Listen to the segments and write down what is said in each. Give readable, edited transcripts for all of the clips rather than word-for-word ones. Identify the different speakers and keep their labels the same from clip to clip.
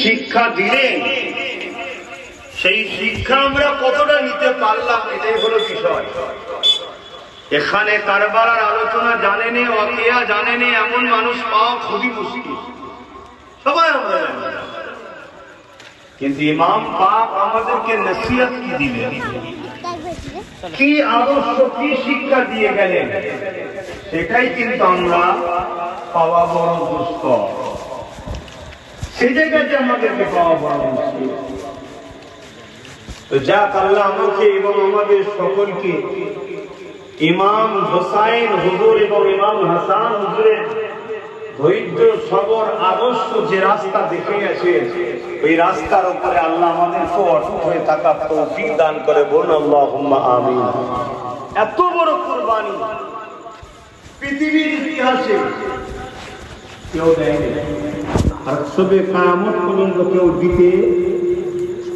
Speaker 1: শিক্ষা দিলেন, সেই শিক্ষা আমরা কতটা নিতে পারলাম, এটাই হলো বিষয়। এখানে কারবালার আলোচনা জানেনি, ওয়াকিয়া জানেনি এমন মানুষ পাওয়া খুবই মুশকিল, সবাই আমরা জানি। কিন্তু ইমাম পাক আমাদেরকে নসিহত কি দিলেন, কি আদর্শ, কি শিক্ষা দিয়ে গেলেন, সেটাই কিন্তু আমরা পাওয়া বড় দুষ্কর। সেই জায়গাতে আমাদেরকে পাওয়া বড় মুশকিল। তো যাক, আল্লাহ আমাকে এবং আমাদের সকলকে ইমাম হোসাইন হুজুর এবং ইমাম হাসান হুজুরের ধৈর্য সবর আদর্শ যে রাস্তা দেখে গেছে, ওই রাস্তার উপরে আল্লাহ আমাদেরকে অটুট হয়ে থাকার তৌফিক দান করে। বলুন আল্লাহুম্মা আমিন। এত বড় কুরবানি পৃথিবীর ইতিহাসে কেউ দেয়নি, আর সবে কিয়ামত পর্যন্ত কেউ দিতে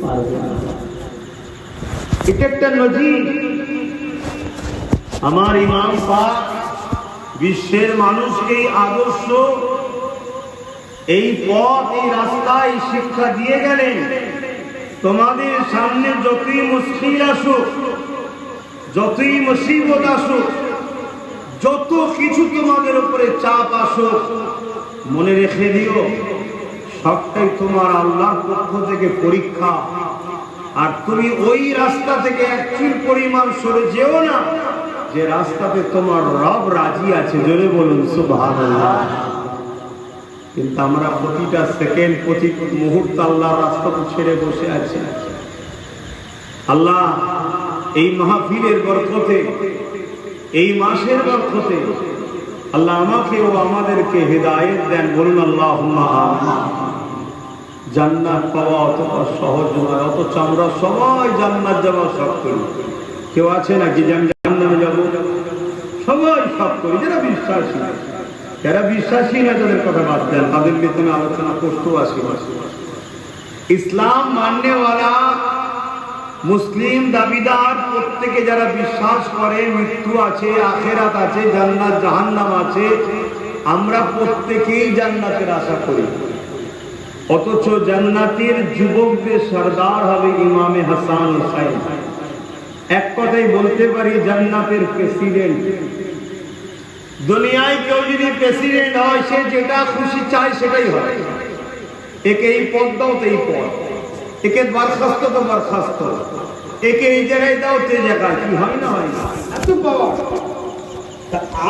Speaker 1: পারবে না। এটা একটা নজির। আমার ইমাম পাক বিশ্বের মানুষকে আদর্শ, এই পথ, এই রাস্তায় শিক্ষা দিয়ে গেলেন। তোমাদের সামনে যতই মুশকিল আসুক, যতই মুসিবত আসুক, যত কিছু তোমাদের উপরে চাপ আসুক, মনে রেখে দিও সবটাই তোমার আল্লাহর পক্ষ থেকে পরীক্ষা। আর তুমি ওই রাস্তা থেকে এক চুল পরিমাণ সরে যেও না যে রাস্তাতে তোমার রব রাজি আছে। জোরে বলুন সুবহানাল্লাহ। কিন্তু আমরা প্রতিটা সেকেন্ড, প্রতি মুহূর্ত আল্লাহর রাস্তাকে ছেড়ে বসে আছি। আল্লাহ এই মাহফিলের বরকতে, এই মাসের বরকতে আল্লাহ আমাকে ও আমাদেরকে হেদায়েত দেন। বলুন আল্লাহুম্মা আমিন। জান্নাত পাওয়া অতটা সহজ নয়, অথচ আমরা সবাই জান্নাত যাওয়ার শখ করি। কেউ আছে নাকি জান্নাতে যাব? সবাই শখ করি। যারা বিশ্বাসী না তাদের কথা বাদ দেন, তাদের বেতনে আলোচনা করতেও আসি। ইসলাম মাননেওয়ালা মুসলিম দাবিদার প্রত্যেকে যারা বিশ্বাস করে মৃত্যু আছে, আখিরাত আছে, জান্নাত জাহান্নাম আছে, আমরা প্রত্যেকেই জান্নাতের আশা করি। অথচ জান্নাতের যুবকদের সরদার হবে ইমামে হাসান হুসাইন। এক কথাই বলতে পারি জান্নাতের প্রেসিডেন্ট। দুনিয়ায় কেউ যদি প্রেসিডেন্ট হয়, সে যেটা খুশি চায় সেটাই হয়। একে এই পদ দাও তো এই পদ, একে বরখাস্ত তো বরখাস্ত, একে এই জায়গায় দাও তো এই জায়গায়। কি হয় না হয় না, এত পাওয়ার।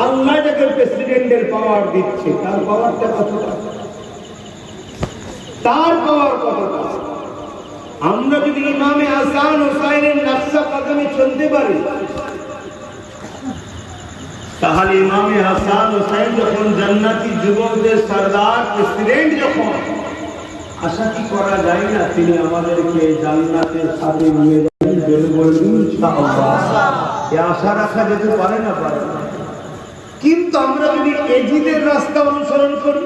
Speaker 1: আল্লাহ যাকে প্রেসিডেন্টের পাওয়ার দিচ্ছে, তার পাওয়ারটা কতটা, তার পাওয়ার কতটা। আমরা যদি ইমামে হাসান হুসাইনের নকশা কদমে চলতে পারি, তাহলে ইমামে হাসান হুসাইন যখন জান্নাতি যুবকদের সরদার, প্রেসিডেন্ট যখন, আশা কি করা যায় না তিনি আমাদেরকে জান্নাতের সাথে নিয়ে যাবেন? ইনশাআল্লাহ। এই আশা রাখা যেতে পারে না, পারে না। কিন্তু আমরা যদি এজিদের রাস্তা অনুসরণ করি,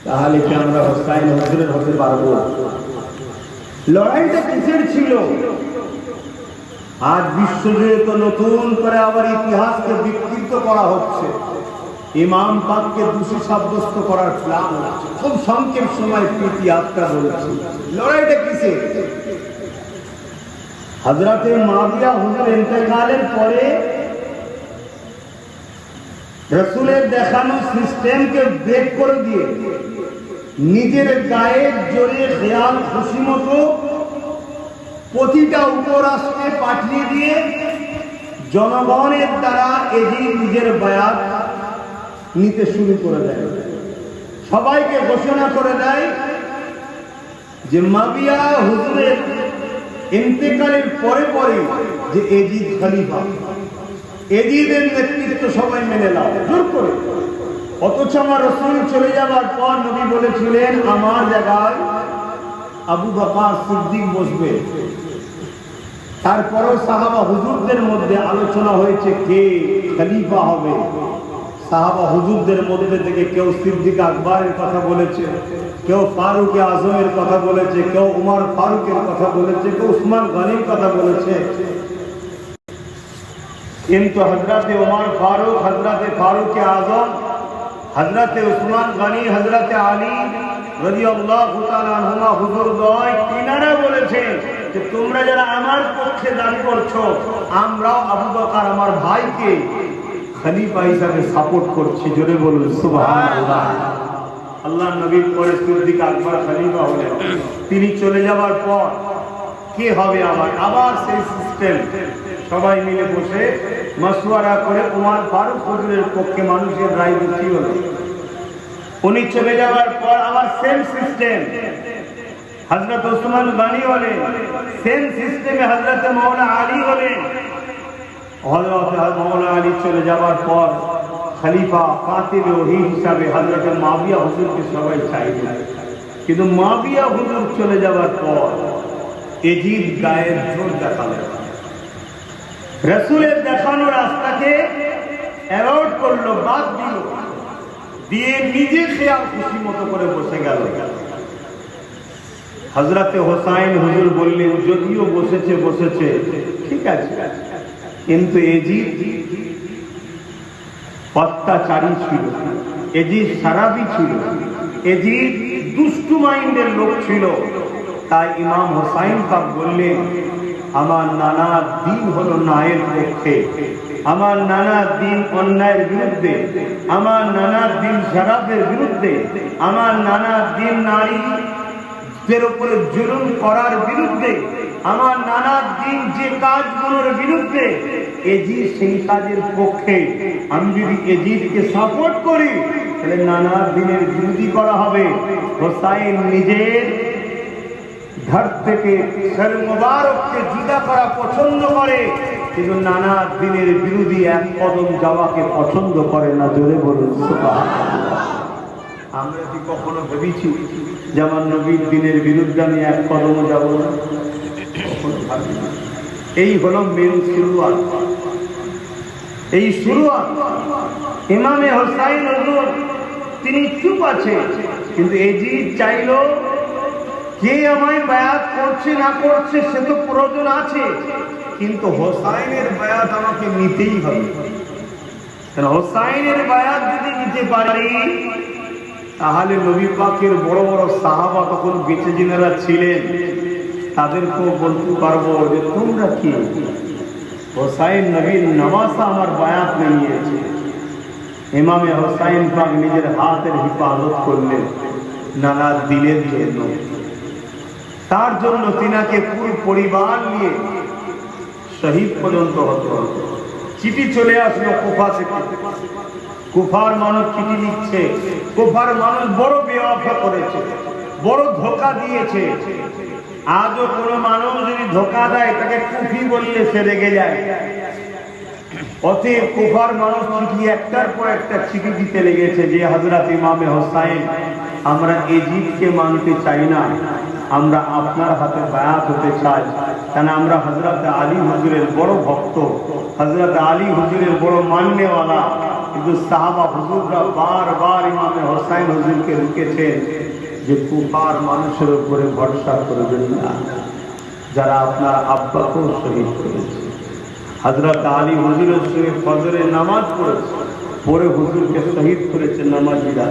Speaker 1: তাহলে কি আমরা হোসাইন হুজুরের হতে পারবো? লড়াইটা কিসের ছিল? আজ বিশ্বজুড়ে তো নতুন করে আবার ইতিহাসকে বিকৃত করা হচ্ছে, ইমাম পাককে দোষী সাব্যস্ত করার প্ল্যান হচ্ছে। খুব সংক্ষেপ সময় ইতিহাসটা বলেছি। লড়াইটা কিসের? হযরতে মুআবিয়া হুজুর ইন্তেকালের পরে রাসূলের দেখানো সিস্টেমকে ব্রেক করে দিয়ে নিজের গায়ের জোরে খেয়াল খুশি মতো প্রতিটা উপরাষ্ট্রে পাঠিয়ে দিয়ে জনগণের দ্বারা এগিয়ে নিজের বায়াত নিতে শুরু করে দেয়। সবাইকে ঘোষণা করে দেয় যে মুআবিয়া হুজুরের ইন্তেকালের পরে পরে যে এজিদ খলিফা, এজিদের নেতৃত্ব সবাই মেনে নাও জোর করে। অথচ আমার রাসূল চলে যাওয়ার পর নবী বলেছিলেন আমার জায়গায় আবু বকর সিদ্দিক বসবে। তারপরও সাহাবা হুজুরদের মধ্যে আলোচনা হয়েছে কে খলিফা হবে। সাহাবা হুজুরদের মধ্যে থেকে কেউ সিদ্দিক আকবরের কথা বলেছে, কেউ ফারুক আজমের কথা বলেছে, কেউ উমর ফারুকের কথা বলেছে, কেউ উসমান গনির কথা বলেছে। কিন্তু হযরতে উমর ফারুক, হযরতে ফারুক আজম, হযরতে উসমান গনি, হযরতে আলী রাদিয়াল্লাহু তাআলা আনহুমা হুজুর দয় তিনারা বলেছেন যে তোমরা যারা আমার পক্ষে দান করছো, আমরাও আবু বকর আমার ভাইকে খলিফা হিসাবে সাপোর্ট করছি। জোরে বলুন সুবহানাল্লাহ। আল্লাহর নবীর পরে সিদ্দিক আকবর খলিফা হলেন। তিনি চলে যাওয়ার পর কে হবে আবার সেই সিস্টেম, সবাই মিলে বসে মাশওয়ারা করে ওমর ফারুক হুজুরের পক্ষে মানুষের রায় বেশি হলো। উনি চলে যাওয়ার পর আবার সেম সিস্টেম, হযরত ওসমান গনি হলেন। সেম সিস্টেমে হযরত মাওলানা আলী হলেন। হযরত মাওলানা আলী চলে যাওয়ার পর খলিফা কাতিল ওহী হিসাবে হযরত মুআবিয়া হুজুরকে সবাই চাইলেন, কিন্তু মুআবিয়া হুজুর চলে যাওয়ার পর এজিদ গায়ের জোর দেখালেন, রাসূলের দেখানো রাস্তাকে অ্যাভয়েড করলো, বাদ দিল, দিয়ে নিজে খেয়াল খুশি মতো করে বসে গেল। হযরতে হোসাইন হুজুর বললেন যদিও বসেছে ঠিক আছে, কিন্তু এজিদ অত্যাচারী ছিল, এজিদ সারাবি ছিল, এজিদ দুষ্টু মাইন্ডের লোক ছিল। তাই ইমাম হোসাইন পাক বললেন আমার নানা দিন হলো ন্যায়ের পক্ষে, আমার নানা দিন অন্যায়ের বিরুদ্ধে, আমার নানা দিন শারাফের বিরুদ্ধে, আমার নানা দিন নারীদের উপরে জুলুম করার বিরুদ্ধে, আমার নানা দিন যে কাজগুলোর বিরুদ্ধে। এজিদ সেই কাজের পক্ষে। আমি যদি এজিদকে সাপোর্ট করি তাহলে নানা দিনের বিরোধী করা হবে। হোসাইন নিজের ঘর থেকে সর মুবারককে জুদা করা পছন্দ করে, কিন্তু নানা দিনের বিরোধী এক কদম যাওয়াকে পছন্দ করে না। জোরে বলুন সুবহানাল্লাহ। আমরা কি কখনো ভেবেছি যে আমার নবীর দিনের বিরুদ্ধে আমি এক কদম যাব না? এই হলো মেন শুরুয়াত। এই শুরুয়াত ইমামে হোসাইন হুজুর তিনি চুপ আছে, কিন্তু এজিদ চাইলো কে আমায় বায়াত করছে না করছে সে তো প্রয়োজন আছে, কিন্তু হোসাইনের বায়াত আমাকে নিতেই হবে। কারণ হোসাইনের বায়াত যদি নিতে পারি তাহলে নবী পাকের বড় বড় সাহাবা তখন বেঁচে যিনারা ছিলেন তাদেরকেও বলতে পারবো যে তোমরা কি হোসাইন নবীর নামাজা আমার বায়াত নিয়েছে। ইমামে হোসাইন পাক নিজের হাতের হিফাজত করলেন নানা দিনের জন্য। তার জন্য তিনাকে পুরো পরিবার নিয়ে শহীদ পর্যন্ত হতে হতো। চিঠি চলে আসলো কুফা থেকে, কুফার মানুষ চিঠি লিখছে, কুফার মানুষ বড় বেওয়াফা করেছে, বড় ধোঁকা দিয়েছে। আজও কোনো মানুষ যদি ধোঁকা দেয় তাকে কুফি বললে সে রেগে যায়। অতএব কুফার মানুষ চিঠি একটার পর একটা চিঠি দিতে লেগেছে যে হযরত ইমামে হোসাইন আমরা এজিদকে মানতে চাই না, আমরা আপনার হাতে বায়াত হতে চাই। কেন আমরা হযরত আলী হুজুরের বড় ভক্ত, হযরত আলী হুজুরের বড় মান্যওয়ালা। কিন্তু সাহাবা হুজুররা বারবার ইমামে হোসাইন হুজুরকে রুকেছেন যে কুফার মানুষের উপরে ভরসা করবেন না, যারা আপনার আব্বাকেও শহীদ করেছে। হযরত আলী হুজুরের সঙ্গে ফজরের নামাজ পড়েছে, পরে হুজুরকে শহীদ করেছে নামাজিরা,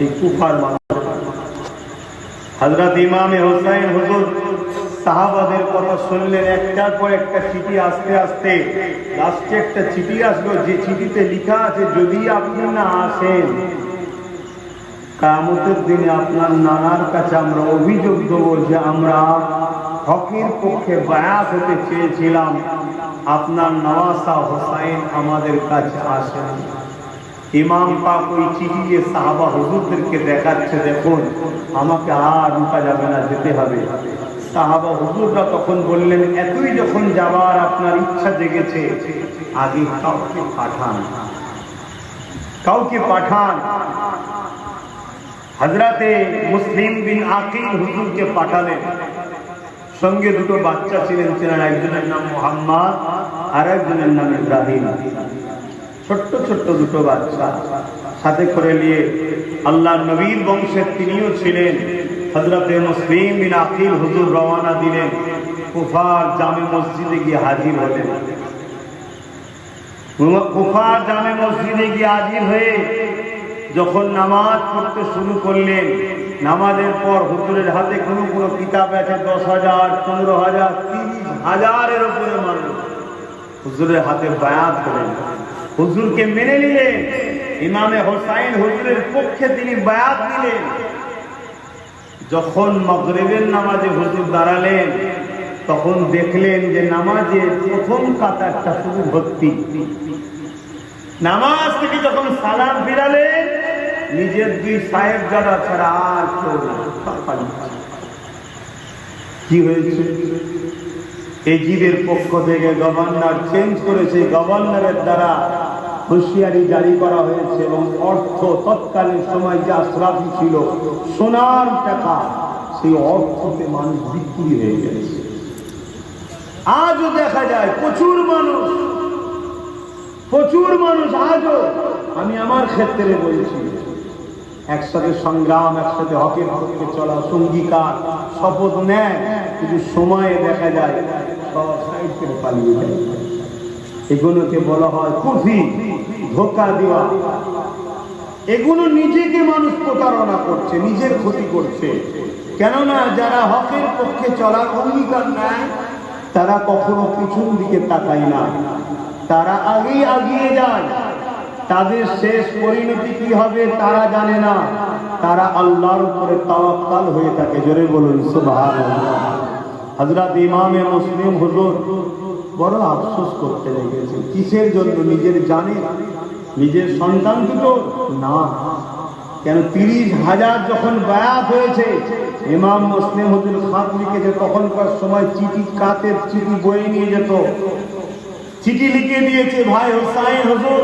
Speaker 1: এই কুফার মানুষ। হযরত ইমামে হোসাইন হুজুর সাহাবাদের কথা শুনলেন, একটার পর একটা চিঠি আসতে আসতে লাস্টে একটা চিঠি আসলো, যে চিঠিতে লেখা আছে যদি আপনি না আসেন কিয়ামতের দিনে আপনার নানার কাছে আমরা অভিযোগ দেব যে আমরা হকের পক্ষে বায়াত হতে চেয়েছিলাম, আপনার নওয়াসা হোসাইন আমাদের কাছে আসেন। ইমাম পাক ওই চিঠি দিয়ে সাহাবা হুজুরদেরকে দেখাচ্ছে, দেখুন আমাকে আর রুকা যাবে না, যেতে হবে। সাহাবা হুজুররা তখন বললেন এতই যখন যাবার আপনার ইচ্ছা জেগেছে আগে কাউকে পাঠান, কাউকে পাঠান। হযরতে মুসলিম বিন আকিল হুজুরকে পাঠালেন, সঙ্গে দুটো বাচ্চা ছিলেন, একজনের নাম মুহাম্মদ আর একজনের নাম ইব্রাহিম। ছোট্ট ছোট্ট দুটো বাচ্চা সাথে করে নিয়ে আল্লাহ নবীর বংশের তিনিও ছিলেন হযরতে মুসলিম বিন আকিল হুজুর রওনা দিলেন, কুফার জামে মসজিদে গিয়ে হাজির হলেন। কুফার জামে মসজিদে গিয়ে হাজির হয়ে যখন নামাজ পড়তে শুরু করলেন, নামাজের পর হুজুরের হাতে কোনো কোনো কিতাব আছে 10,000, 15,000, 30,000-এর উপরে মানুষ হুজুরের হাতে বায়াত করেন, হুজুরকে মেনে নিলেন। ইমামে হোসাইন হুজুরের পক্ষে তিনি বায়াত দিলেন। যখন মাগরিবের নামাজে হুজুর দাঁড়ালেন, তখন দেখলেন যে নামাজের প্রথম কাতারটা শুধু ভর্তি। নামাজ থেকে যখন সালাম ফিরালেন, নিজের দুই সাহেবজাদা ছাড়া আর কেউ না। কি হয়েছে? এজিদের পক্ষ থেকে গভর্নর চেঞ্জ করেছে, গভর্নরের দ্বারা হুঁশিয়ারি জারি করা হয়েছে এবং অর্থ তৎকালীন সময় যে আশরাফি ছিল, সোনার টাকা, সেই অর্থতে মানুষ বিক্রি হয়ে গেছে। আজও দেখা যায় প্রচুর মানুষ আজও, আমি আমার ক্ষেত্রে বলছি, একসাথে সংগ্রাম, একসাথে হকের পক্ষে চলা, সঙ্গীকার, শপথ নেয়, কিন্তু সময়ে দেখা যায় সব সাইড করে পালিয়ে যায়। এগুলোকে বলা হয় কুফরি, ধোঁকা দেওয়া। এগুলো নিজেকে মানুষ প্রতারণা করছে, নিজের ক্ষতি করছে। কেননা যারা হকের পক্ষে চলার অঙ্গীকার নেয়, তারা কখনো পিছন দিকে তাকায় না, তারা আগেই এগিয়ে যায়। তাদের শেষ পরিণতি কি হবে তারা জানে না, তারা আল্লাহর উপরে তাওয়াক্কাল হয়ে থাকে। জোরে বলুন সুবহানাল্লাহ। হযরত ইমামে মুসলিম হুজুর বড় আফসোস করতে লেগেছে। কিসের জন্য? নিজের জানে, নিজের সন্তান দুটো না। কেন 30,000 যখন বায়াত হয়েছে, ইমাম মুসলিম হুজুর খাত লিখেছে, তখনকার সময় চিঠি, কাতের চিঠি বয়ে নিয়ে যেত, চিঠি লিখে দিয়েছে, ভাই হোসাইন হুজুর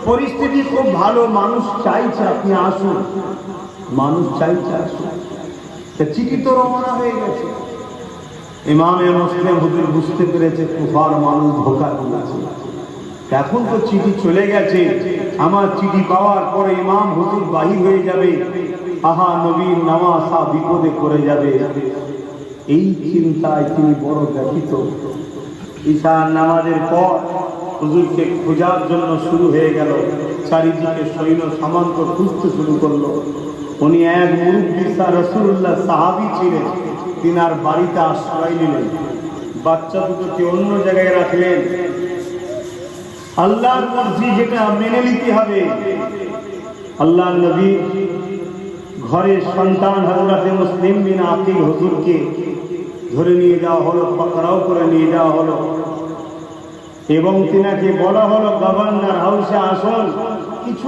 Speaker 1: পরিস্থিতি খুব ভালো, মানুষ চাইছে আপনি আসুন, মানুষ চাইছে আসুন। চিঠি তো রওনা হয়ে গেছে। ইমামে মুসলিম হুজুর বুঝতে পেরেছে কুফার মানুষ ধোঁকা দিয়েছে। এখন তো চিঠি চলে গেছে, আমার চিঠি পাওয়ার পরে ইমাম হুজুর বাহির হয়ে যাবে, আহা নবীর নামাজা বিপদে পড়ে যাবে। এই চিন্তায় তিনি বড় ব্যথিত। ঈশার নামাজের পর হুজুরকে খোঁজার জন্য শুরু হয়ে গেল। চারিদিকে সৈন্য সামন্ত খুঁজতে শুরু করলো। উনি এক মুরব্বী রাসূলুল্লাহ সাহাবী ছিলেন, তিনার বাড়িতে আশ্রয় নিলেন। বাচ্চা দুটোকে অন্য জায়গায় রাখলেন। আল্লাহর মর্জি যেটা মেনে নিতে হবে। আল্লাহ নবী ঘরের সন্তান হযরতে মুসলিম বিন আকিল হুজুরকে ধরে নিয়ে যাওয়া হলো, পাকড়াও করে নিয়ে যাওয়া হলো এবং তিনাকে বলা হলো গভর্নর হাউসে আসুন, কিছু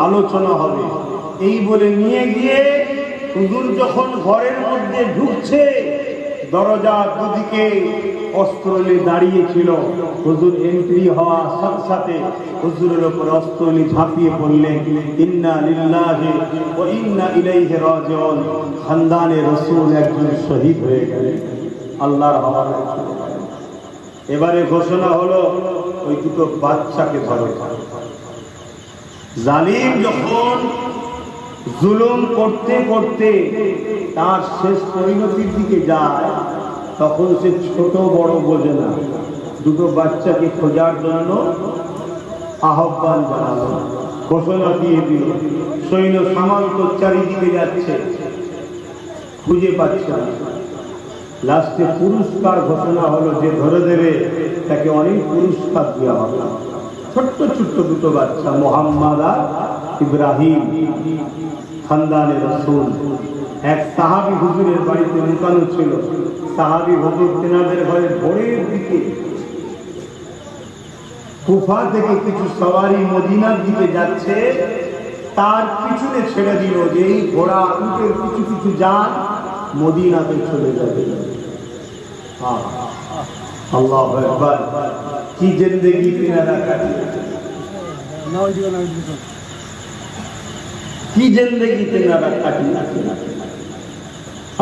Speaker 1: আলোচনা হবে। এই বলে নিয়ে গিয়ে হুজুর যখন ঘরের মধ্যে ঢুকছে, দরজার দুদিকে অস্ত্র নিয়ে দাঁড়িয়েছিল। হুজুর এন্ট্রি হওয়ার সাথে সাথে হুজুরের উপর অস্ত্র নিয়ে ঝাঁপিয়ে পড়লেন। ইন্না লিল্লাহি ওয়া ইন্না ইলাইহি রাজিউন। খানদানে রাসূল একজন শহীদ হয়ে গেলেন, আল্লাহর হওয়ালায় চলে গেলেন। এবারে ঘোষণা হলো ওই দুটো বাচ্চাকে ধরো। জালিম যখন জুলুম করতে করতে তার শেষ পরিণতির দিকে যায়, তখন সে ছোট বড় বোঝে না। দুটো বাচ্চাকে খোঁজার জন্য আহ্বান জানালো, ঘোষণা দিয়ে দিল। সৈন্য সামন্ত চারিদিকে যাচ্ছে, খুঁজে পাচ্ছে না। লাস্টে পুরস্কার ঘোষণা হলো, যে ধরে দেবে তাকে অনেক পুরস্কার দেওয়া হবে। ছোট্ট ছোট্ট দুটো বাচ্চা, মুহাম্মদ আর ইব্রাহিম, খানদানে রাসূল। এক সাহাবী হুজুরের বাড়িতে লুকানো ছিল। সাহাবী হুজুর তেনাদের ঘরে ভোরের দিকে কুফা থেকে কিছু সওয়ারি মদিনার দিকে যাচ্ছে, তার পিছনে ছেড়ে দিল যে এই ঘোড়া উটের কিছু কিছু যান মদিনাতে চলে যাবে। আল্লাহু আকবার, কি জিন্দেগি তেনারা কাটিয়েছে, কি জিন্দেগি তেনারা কাটিয়েছে।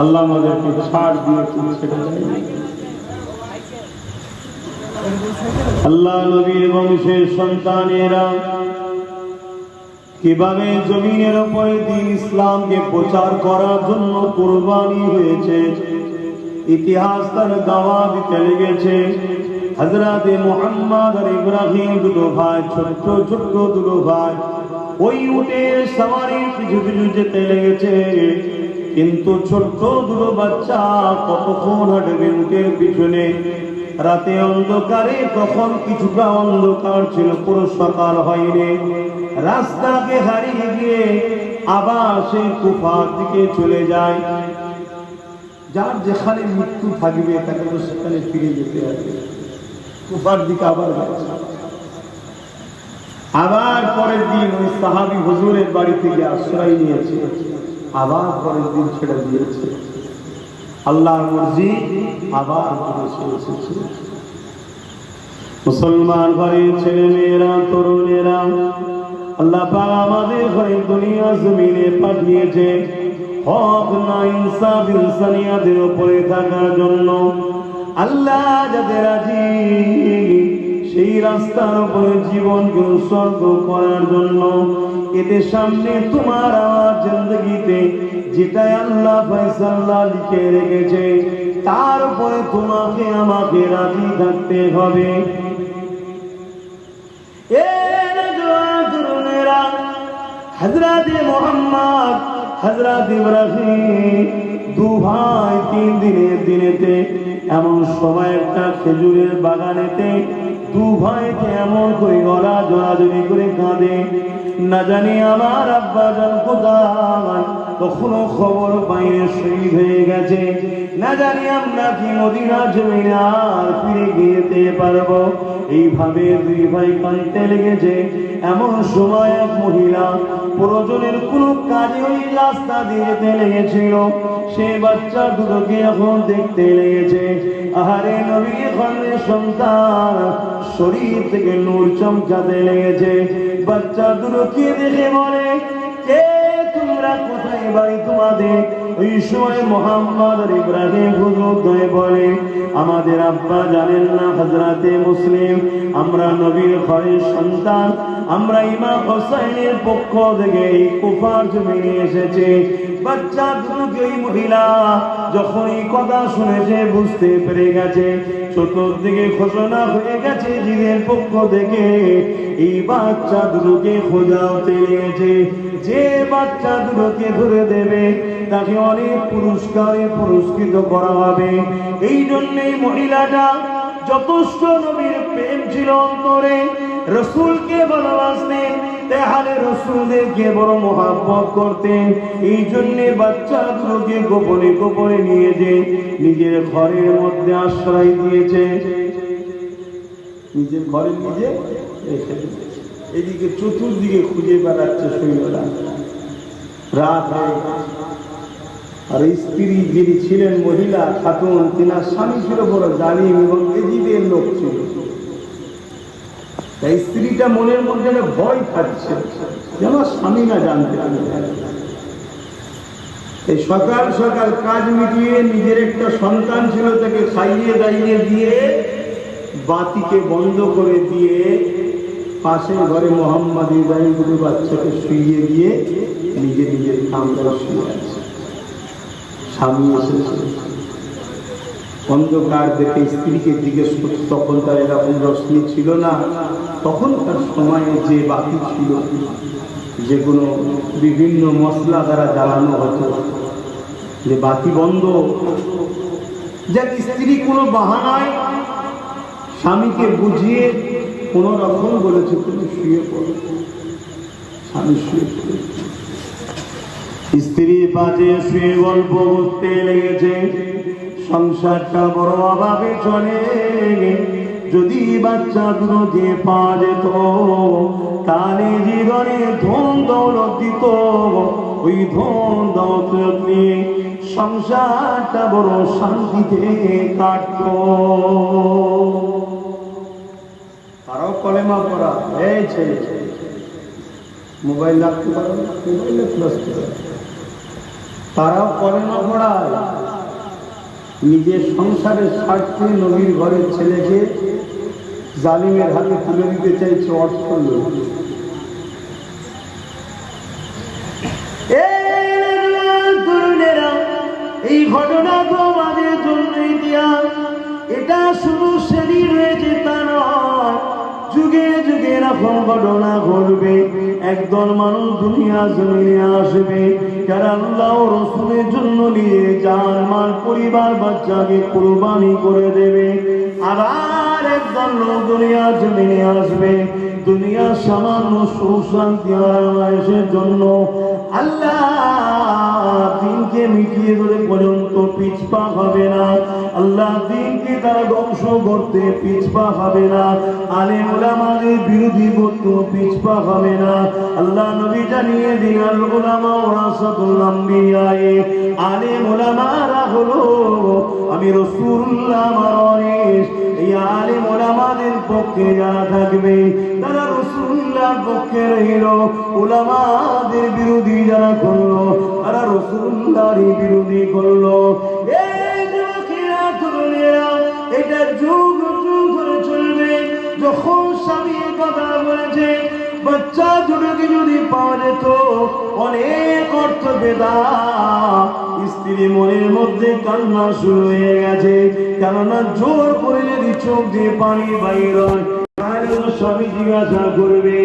Speaker 1: আল্লাহ আমাদেরকে ছাড় দিয়ে ছেড়ে যায়। আল্লাহ নবীর বংশের সন্তানেরা কিভাবে জমিনের উপরে দ্বীন ইসলামকে প্রচার করার জন্য কুরবানি হয়েছে, ইতিহাস তার দাওয়া দিতে লেগেছে। হযরত মুহাম্মদ আর ইব্রাহিম দুটো ভাই, ছোট্ট ছোট্ট দুটো ভাই ওই উটের সওয়ারির পিছু পিছু যেতে লেগেছে। কিন্তু ছোট্ট দুটো বাচ্চা কতক্ষণ হাঁটবে উটের পিছনে? রাতে অন্ধকারে, তখন কিছুটা অন্ধকার ছিল, পুরো সকাল হয়নি। রাস্তাকে হারিয়ে গিয়ে আবার সেই কুফার দিকে চলে যায়। যার যেখানে মৃত্যু থাকবে তাকে তো সেখানে ফিরে যেতে হবে। কুফার দিকে আবার যাচ্ছে। আবার পরের দিন ওই সাহাবী হুজুরের বাড়ি থেকে আশ্রয় নিয়েছে, আবার পরের দিন ছেড়ে দিয়েছে। আল্লাহর মর্জি, আবার এসেছে। মুসলমান ঘরের ছেলে মেয়েরা, তরুণেরা, আল্লাহ পাক আমাদের ঘরে দুনিয়া জমিনে পাঠিয়েছে হক না ইনসাফ ইনসানিয়াতের উপরে থাকার জন্য। আল্লাহ যাদের রাজি সেই রাস্তার উপরে জীবনকে উৎসর্গ করার জন্য। এতে সামনে তোমার আমার জিন্দগিতে যেটাই আল্লাহ ফয়সালা লিখে রেখেছে তার উপরে তোমাকে আমাকে রাজি থাকতে হবে। হযরত মুহাম্মদ, হযরত ইব্রাহিম দু ভাই 3 দিনের দিনেতে এমন সময় একটা খেজুরের বাগানেতে দু ভাইকে এমন করে গলা জড়াজড়ি করে কাঁদে। না জানি আমার আব্বা জান কোথায়, কখনো খবর পাইয়ে শহীদ হয়ে গেছে। না জানি আমরা কি মদিনা জমিনে আর ফিরে যেতে পারবো। এইভাবে দুই ভাই কাঁদতে লেগেছে। এমন সময় এক মহিলা প্রয়োজনের কোনো কাজে ওই রাস্তা দিয়ে যেতে লেগেছিল। সে বাচ্চা দুটোকে এখন দেখতে লেগেছে। আহারে নবীর খানের সন্তান, শরীর থেকে নূর চমকাতে লেগেছে। বাচ্চা দুটোকে দেখে বলে, কে তোমরা, কোথায় বাড়ি তোমাদের? ওই সময় মুহাম্মদ আর ইব্রাহিম হুজুর বলে, আমাদের আব্বা জানেন না হযরতে মুসলিম, আমরা নবীর ঘরের সন্তান, আমরা ইমাম হোসেনের পক্ষ থেকে এই কুফার জমিনে এসেছে। বাচ্চা দুটোকে ওই মহিলা যখন এই কথা শুনেছে বুঝতে পেরে গেছে, চতুর্দিকে ঘোষণা হয়ে গেছে জিনের পক্ষ থেকে এই বাচ্চা দুটোকে খোঁজা হতে লেগেছে। যে বাচ্চা দুটোকে ধরে দেবে তাকে অনেক পুরস্কারে পুরস্কৃত করা হবে। এই জন্যই মহিলাটা যথেষ্ট নবীর প্রেম ছিল অন্তরে, রসুলকে ভালোবাসতেন, তাহলে রসুলদেরকে বড় মহব্বত করতেন। এই জন্য বাচ্চা দুটোকে গোপনে গোপনে নিয়ে যে নিজের ঘরের মধ্যে আশ্রয় দিয়েছে। নিজের ঘরে নিজে রেখে দিয়েছে। এদিকে চতুর্দিকে খুঁজে বেড়াচ্ছে সৈন্যরা। রাত হয়ে গেছে। আর স্ত্রী যিনি ছিলেন মহিলা খাতুন, তিনার স্বামী ছিল বড় জালিম এবং এজিদের লোক ছিল। তাই স্ত্রীটা মনের মধ্যে ভয় খাচ্ছে যেন স্বামী না জানতে পারে। এই সকাল সকাল কাজ মিটিয়ে নিজের একটা সন্তান ছিল তাকে খাইয়ে দাইয়ে দিয়ে বাতিকে বন্ধ করে দিয়ে পাশের ঘরে মোহাম্মদ ইব্রাহিম দুটো বাচ্চাকে শুইয়ে দিয়ে নিজে নিজের কামরা শুয়ে আছে। স্বামী এসেছে, অন্ধকার দেখে স্ত্রীকে জিজ্ঞেস করছে, তখন তার এরকম রশ্মি ছিল না। তখনকার সময়ে যে বাতি ছিল, যেগুলো বিভিন্ন মশলা দ্বারা জ্বালানো হতো, যে বাতি বন্ধ। যাক, স্ত্রী কোনো বাহানায় স্বামীকে বুঝিয়ে কোনো রকম বলেছে তুমি শুয়ে পড়ো। স্বামী শুয়ে পড়ে, স্ত্রী পাশে শুয়ে গল্প করতে লেগেছে। সংসারটা বড় অভাবে চলে। যদি বাচ্চা দুটোকে পাওয়া যেত তাহলে জীবনে ধন দৌলত দিত। ওই ধন দৌলত নিয়ে সংসারটা বড় শান্তিতে কাটত। তারাও কলেমা পড়া হয়েছে। মোবাইল রাখতে পারো, মোবাইলে ব্যস্ত, তারাও কলেমা পড়ায়। নিজের সংসারের স্বার্থে নবীর ঘরের ছেলেকে জালিমের হাতে তুলে দিতে চাইছে অর্থ লোক। এই ঘটনা তো আমাদের জন্য ইতিহাস। এটা শুধু সেদিন হয়েছে
Speaker 2: যুগে যুগে এরকম ঘটনা ঘটবে। একদল মানুষ দুনিয়া জমিনে আসবে যারা আল্লাহ ও রাসূলের জন্য নিয়ে জান মাল পরিবার বাচ্চাকে কুরবানি করে দেবে। আবার একদল লোক দুনিয়া জমিনে আসবে দুনিয়ার সামান্য সুখ শান্তি আরামের জন্য আল্লাহ দিনকে মিটিয়ে ধরে পর্যন্ত পিছপা হবে না। আল্লাহ দিনকে তারা ধ্বংস করতে পিছপা হবে না। আলেম ওলামাদের বিরোধী করতে পিছপা হবে না। আল্লাহ নবী জানিয়ে দিন আল উলামা ওয়ারাসাতুল আম্বিয়া, আলেম ওলামারা হলো আমি রাসূলুল্লাহ ওয়ারিস। এই আলেম ওলামাদের পক্ষে যারা থাকবে তারা রাসূলুল্লাহর পক্ষে রইল, ওলামাদের বিরোধী যারা করলো তারা রাসূলুল্লাহর বিরোধী করলো। এই যুবকেরা তরুণেরা এটা যুগ যুগ ধরে চলবে। যখন স্বামীর কথা বলেছে বাচ্চা দুটোকে যদি পাওয়া যেত অনেক অর্থ পেতাম। স্ত্রী মনের মধ্যে কান্না শুরু হয়ে গেছে, কেননা জোর করে যদি চোখ দিয়ে পানি বাইর হয় স্বামী জিজ্ঞাসা করবে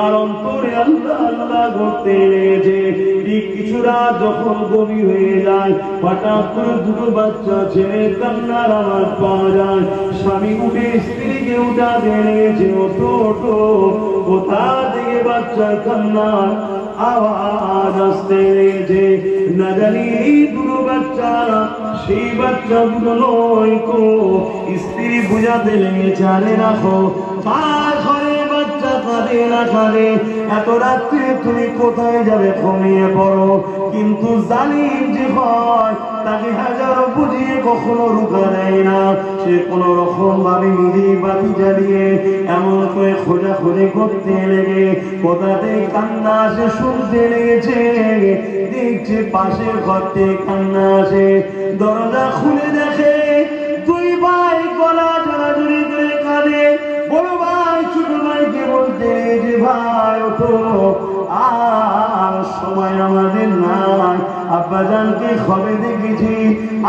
Speaker 2: আর অন্তরে আল্লাহ আল্লাহ করতে লেগেছে। ঠিক কিছুটা যখন গভীর হয়ে যায় হঠাৎ করে দুটো বাচ্চা ছেলে কান্নার আওয়াজ পাওয়া যায়। স্বামী উঠে স্ত্রীকে উঠাতে লেগেছে, ওঠো ওঠো। কোথা থেকে বাচ্চার কান্নার আওয়াজ আসতে লেগেছে না জানি। দুটো বাচ্চা সেই বাচ্চা দুটো নয় কো। স্ত্রী বুঝাতে লেগেছে আরে রাখো ঘরে বাচ্চা কাঁদে না কাঁদে, এত রাত্রে তুমি কোথায় যাবে ঘুমিয়ে পড়ো। কিন্তু জালিম যে হয় তাকে হাজারো বুঝিয়ে কখনো রুখা দেয় না। সে কোন রকম ভাবে নিজেই বাতি জ্বালিয়ে এমন করে খোঁজাখুঁজি করতে লেগে কোথাতে কান্না আসে শুনতে লেগেছে। দেখছে পাশের ঘর থেকে কান্না আসে, দরজা খুলে দেখে দুই ভাই গলা জড়াজড়ি করে কাঁদে। বড় ভাই ছোট ভাইকে বলতে যে ভাই ওঠো আর সময় আমাদের নাই। আব্বাজানকে খবর দেখেছি,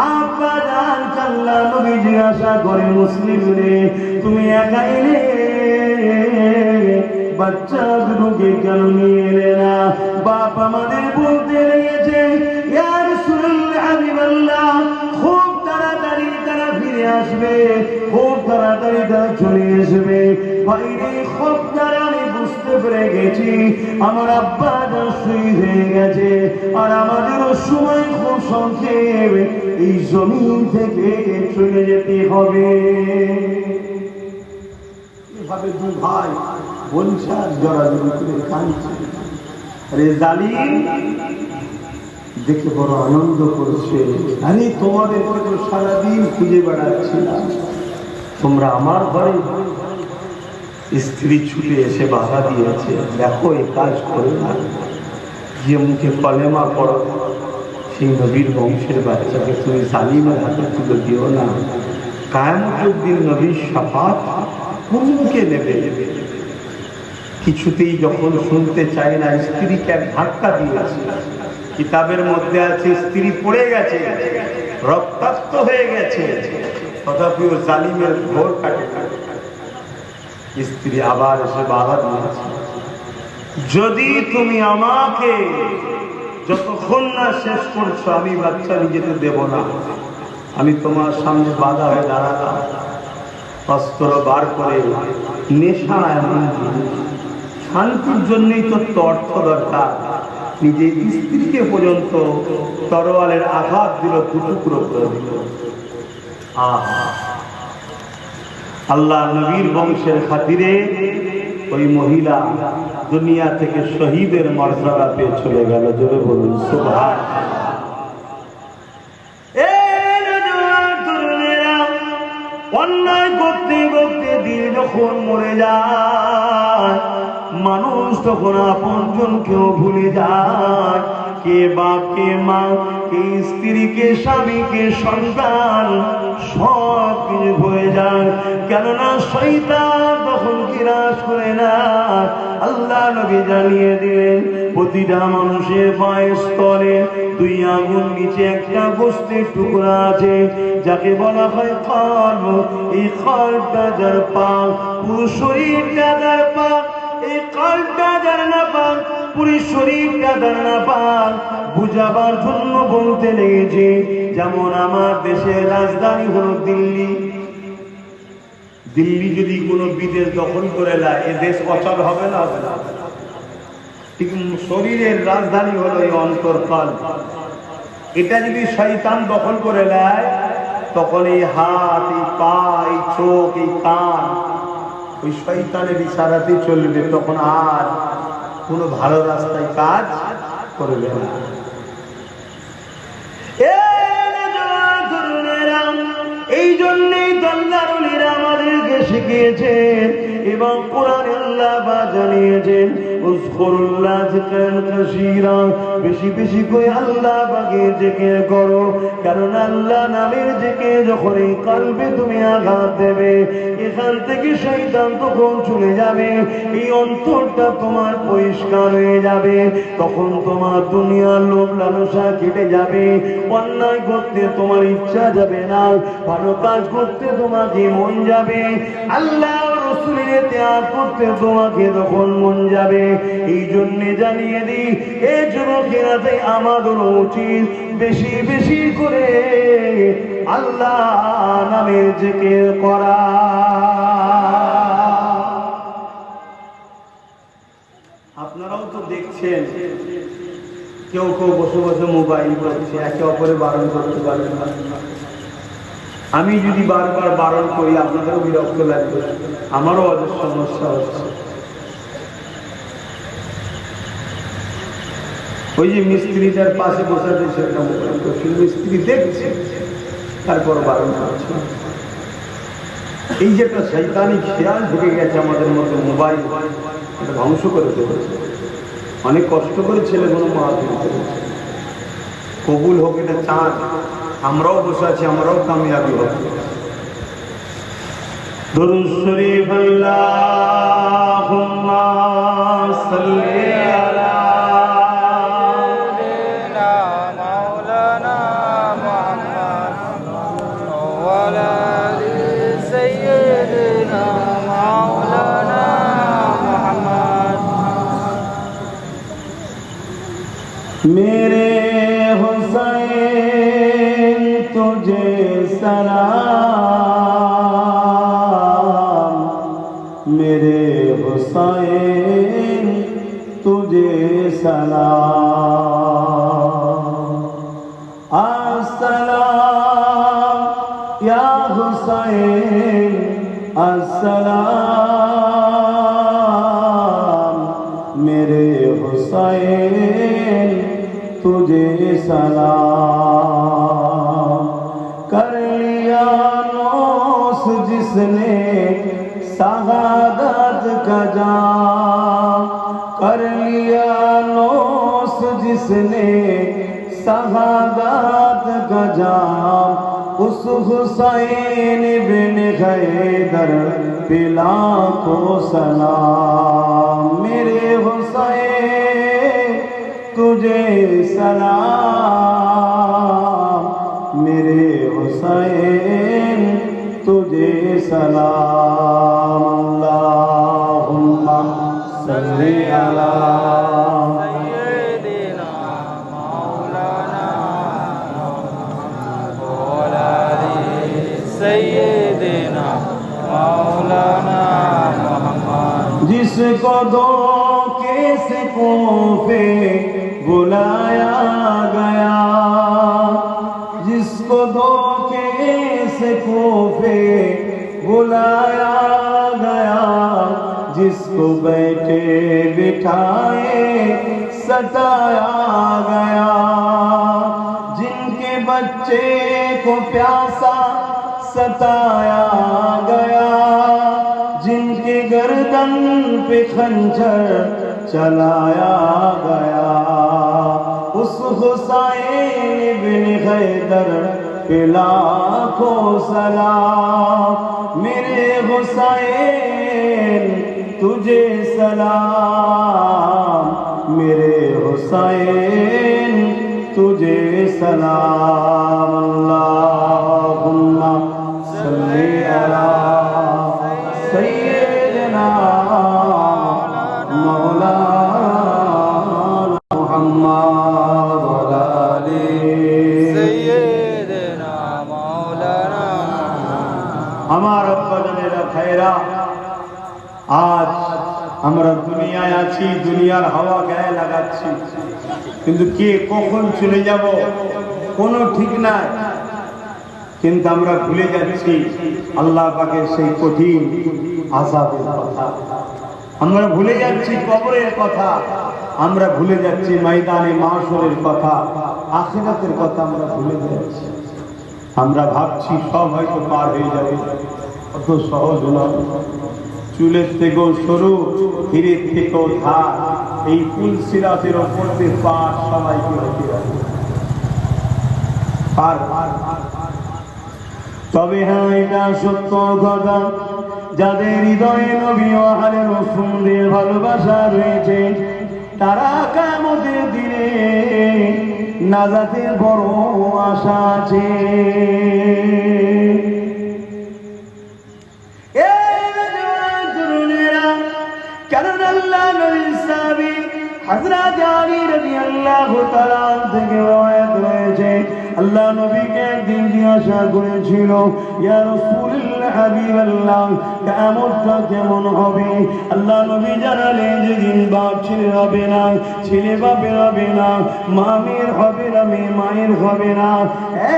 Speaker 2: আব্বাজান আল্লাহ নবী জিজ্ঞাসা করে মুসলিম রে তুমি একা এলে বাচ্চা দুটোকে কেন নিয়ে এলে না? বাপ আমাদের বলতে লেগেছে ইয়া রাসূলুল্লাহ হাবিবাল্লাহ খুব তাড়াতাড়ি তারা ফিরে আসবে, খুব তাড়াতাড়ি তারা চলে আসবে। বাইরে খুব তাড়াতাড়ি বুঝতে পেরে গেছি আমার আব্বা শহীদ হয়ে গেছে আর আমাদেরও সময় খুব সংক্ষেপ, এই জমিন থেকে চলে যেতে হবে। এভাবে দু ভাই বলছার জড়াজড়ি করে কাঁদছে। আরে জালিম দেখে বড় আনন্দ করছে, আরে তোমাদেরকে তো সারাদিন খুঁজে বেড়াচ্ছিলাম, তোমরা আমার ঘরে। স্ত্রী ছুটে এসে বাধা দিয়েছে, দেখো এই কাজ করে না, যে মুখে কলেমা পড়ো সেই নবীর বংশের বাচ্চাকে তুমি জালিমের হাতে তুলে দিও না। কিয়ামতের দিন নবীর শাফাত কোন মুখে নেবে? কিছুতেই যখন শুনতে চায় না স্ত্রীকে এক ধাক্কা দিয়েছে। কিতাবের মধ্যে আছে স্ত্রী পড়ে গেছে, রক্তাক্ত হয়ে গেছে, তথাপিও জালিমের ঘোর কাটে না। স্ত্রী আবার এসে বাধা দিয়েছে, যদি তুমি আমাকে যতক্ষণ না শেষ করছো আমি বাচ্চা নিজেতে দেব না। আমি তোমার সামনে বাধা হয়ে দাঁড়ালাম, অস্ত্র বার করে নেশা এমন শান্তির জন্যই তো অর্থ দরকার। নিজের স্ত্রীকে পর্যন্ত তরোয়ালের আঘাত দিল, টুকরো করে দিল। আল্লাহ নবীর বংশের খাতিরে ওই মহিলা দুনিয়া থেকে শহীদের মর্যাদা পেয়ে চলে গেল। জোরে বলুন সুবহানাল্লাহ। অন্যায় করতে করতে দিন যখন মরে যায় মানুষ তখন আপনজনকেও ভুলে যায়। কে বাপ, কে মা, কে স্ত্রী, কে স্বামী, কে সন্তান, সব কিছু ভুলে যান। কেননা শয়তান তখন গ্রাস করে না। আল্লাহ নবী জানিয়ে দিলেন, প্রতিটা মানুষের পায়ের স্তরে 2 আঙ্গুল নিচে একটা গোস্তের টুকরা আছে, যাকে বলা হয় কলব। এই কলবটা যার পাক, পুরো শরীরটা যার পাক। এই কলবটা যার না পাক, পুরো শরীরটা যার না পাক। বুঝাবার জন্য বলতে লেগেছে, যেমন আমার দেশের রাজধানী হলো দিল্লি। দিল্লি যদি কোনো বিদেশ দখল করে নেয়, এ দেশ অচল হবে না? হবে না। ঠিক শরীরের রাজধানী হলো এই অন্তরকাল। এটা যদি শয়তান দখল করে নেয়, তখন এই হাত, এই পা, এই চোখ, এই কান ওই শয়তানের ইশারাতে চলবে। তখন আর কোনো ভালো রাস্তায় কাজ করবে না। এই জন্যই আল্লাহর আমাদেরকে শিখিয়েছেন এবং কোরআনে আল্লাহ জানিয়েছেন, উযকুরুল্লাহ যিকরান কাসীরা, বেশি বেশি করে আল্লাহ পাকে জিকির করো। কারণ আল্লাহ নামের জিকির যখন এই কলবে তুমি আঘাত দেবে, এখান থেকে শয়তান তখন চলে যাবে, এই অন্তরটা তোমার পরিষ্কার হয়ে যাবে। তখন তোমার দুনিয়ার লোভ লালসা কেটে যাবে, অন্যায় করতে তোমার ইচ্ছা যাবে না, ভালো কাজ করতে তোমাকে মন যাবে, আল্লাহ রাসূলের ত্যাগ করতে তোমাকে তখন মন যাবে। এই জন্য জানিয়ে দিই, এই যুবকেরা আমাদের উচিত বেশি বেশি করে আল্লাহ নামের জিকির করা। আপনারাও তো দেখছেন, কেউ কেউ বসে বসে মোবাইল করছে, একে অপরে বারণ করতে পারেন না। আমি যদি বারবার বারণ করি, আপনাদেরও বিরক্ত লাগবে, আমারও অনেক সমস্যা হচ্ছে। ওই যে মিস্ত্রিটার পাশে বসে দিয়েছে একটা মোবাইল করছে, মিস্ত্রি দেখছে, তারপর বারণ করছে। এই যে একটা শয়তানি খেয়াল ঢুকে গেছে আমাদের মধ্যে, মোবাইল এটা ধ্বংস করে ফেলেছে। অনেক কষ্ট করে ছেলেগুলো মাহফিল করেছে, কবুল হোক এটা চাঁদ। আমরাও বসে আছি, আমরাও কামিয়াবি হব। দুরূদ শরীফ আল্লাহুম্মা সাল্লি আলা মাওলানা মুহাম্মদ ওয়া আলা আলি সাইয়্যিদিনা মাওলানা মুহাম্মদ। मेरे हुसैन तुझे सलाम, मेरे हुसैन तुझे सलाम। अस्सलाम या हुसैन, अस्सलाम मेरे हुसैन तुझे सलाम। कर लिया नौस जिसने शहादत का जाम, कर लिया नौस जिसने शहादत का जाम। उस हुसैन बिन हैदर पे लाखों सलाम। मेरे हुसैन तुझे सलाम, मेरे हुसैन तुझे सलाम। अल्लाहुम्मा सल्ली अला सय्यिदिना मौलाना मुहम्मद व आलि सय्यिदिना मौलाना मुहम्मद। जिसको धोखे से कोफे बुलाया गया, जिसको धोखे से कोफे बुलाया गया, जिसको बैठे बिठाए सताया गया, जिनके बच्चे को प्यासा सताया गया, जिनके गर्दन पे खंजर चलाया गया, उस हुसैन इब्न हैदर पे लाखों सलाम, मेरे हुसैन तुझे सलाम, मेरे हुसैन तुझे सलाम। अल्लाहुम्मा सल्ली अला सय्यिदना मौलाना मुहम्मद व आले
Speaker 3: सय्यिदना मौलाना।
Speaker 2: আমার আব্বাজানেরা ভাইরা, আজ আমরা দুনিয়ায় আছি, দুনিয়ার হাওয়া গায়ে লাগাচ্ছি, কিন্তু কে কখন চলে যাব কোনো ঠিক নাই। কিন্তু আমরা ভুলে যাচ্ছি আল্লাহ পাকের সেই কঠিন আযাবের কথা, আমরা ভুলে যাচ্ছি কবরের কথা, আমরা ভুলে যাচ্ছি ময়দানে মাহশরের কথা, আখিরাতের কথা আমরা ভুলে যাচ্ছি। আমরা ভাবছি সব হয়তো পার হয়ে যাবে, অত সহজ নয়। চুলের থেকেও সরু, হিরের থেকেও ধার, এই পুল সিরাতের ওপর দিয়ে পার সবাইকে হতে হবে পার। তবে হ্যাঁ, এটা সত্য কথা, যাদের হৃদয়ে নবী ও আহলে রাসূলদের ভালোবাসা রয়েছে, তারা কিয়ামতের দিনে নাজাতের বড় আশা আছে। কারণ আল্লাহ নবীর সাহাবী হযরত আলী রাদিয়াল্লাহু তাআলা থেকে রওয়ায়াত রয়েছে, আল্লাহ নবীকে একদিন জিজ্ঞাসা করেছিল, ইয়া রাসূলুল্লাহ হাবিবাল্লাহ, কিয়ামতটা কেমন হবে? আল্লাহ নবী জানালেন, যেদিন বাপ ছেলে হবে না, ছেলে বাপের হবে না, মা মেয়ের হবে না, মেয়ে মায়ের হবে না,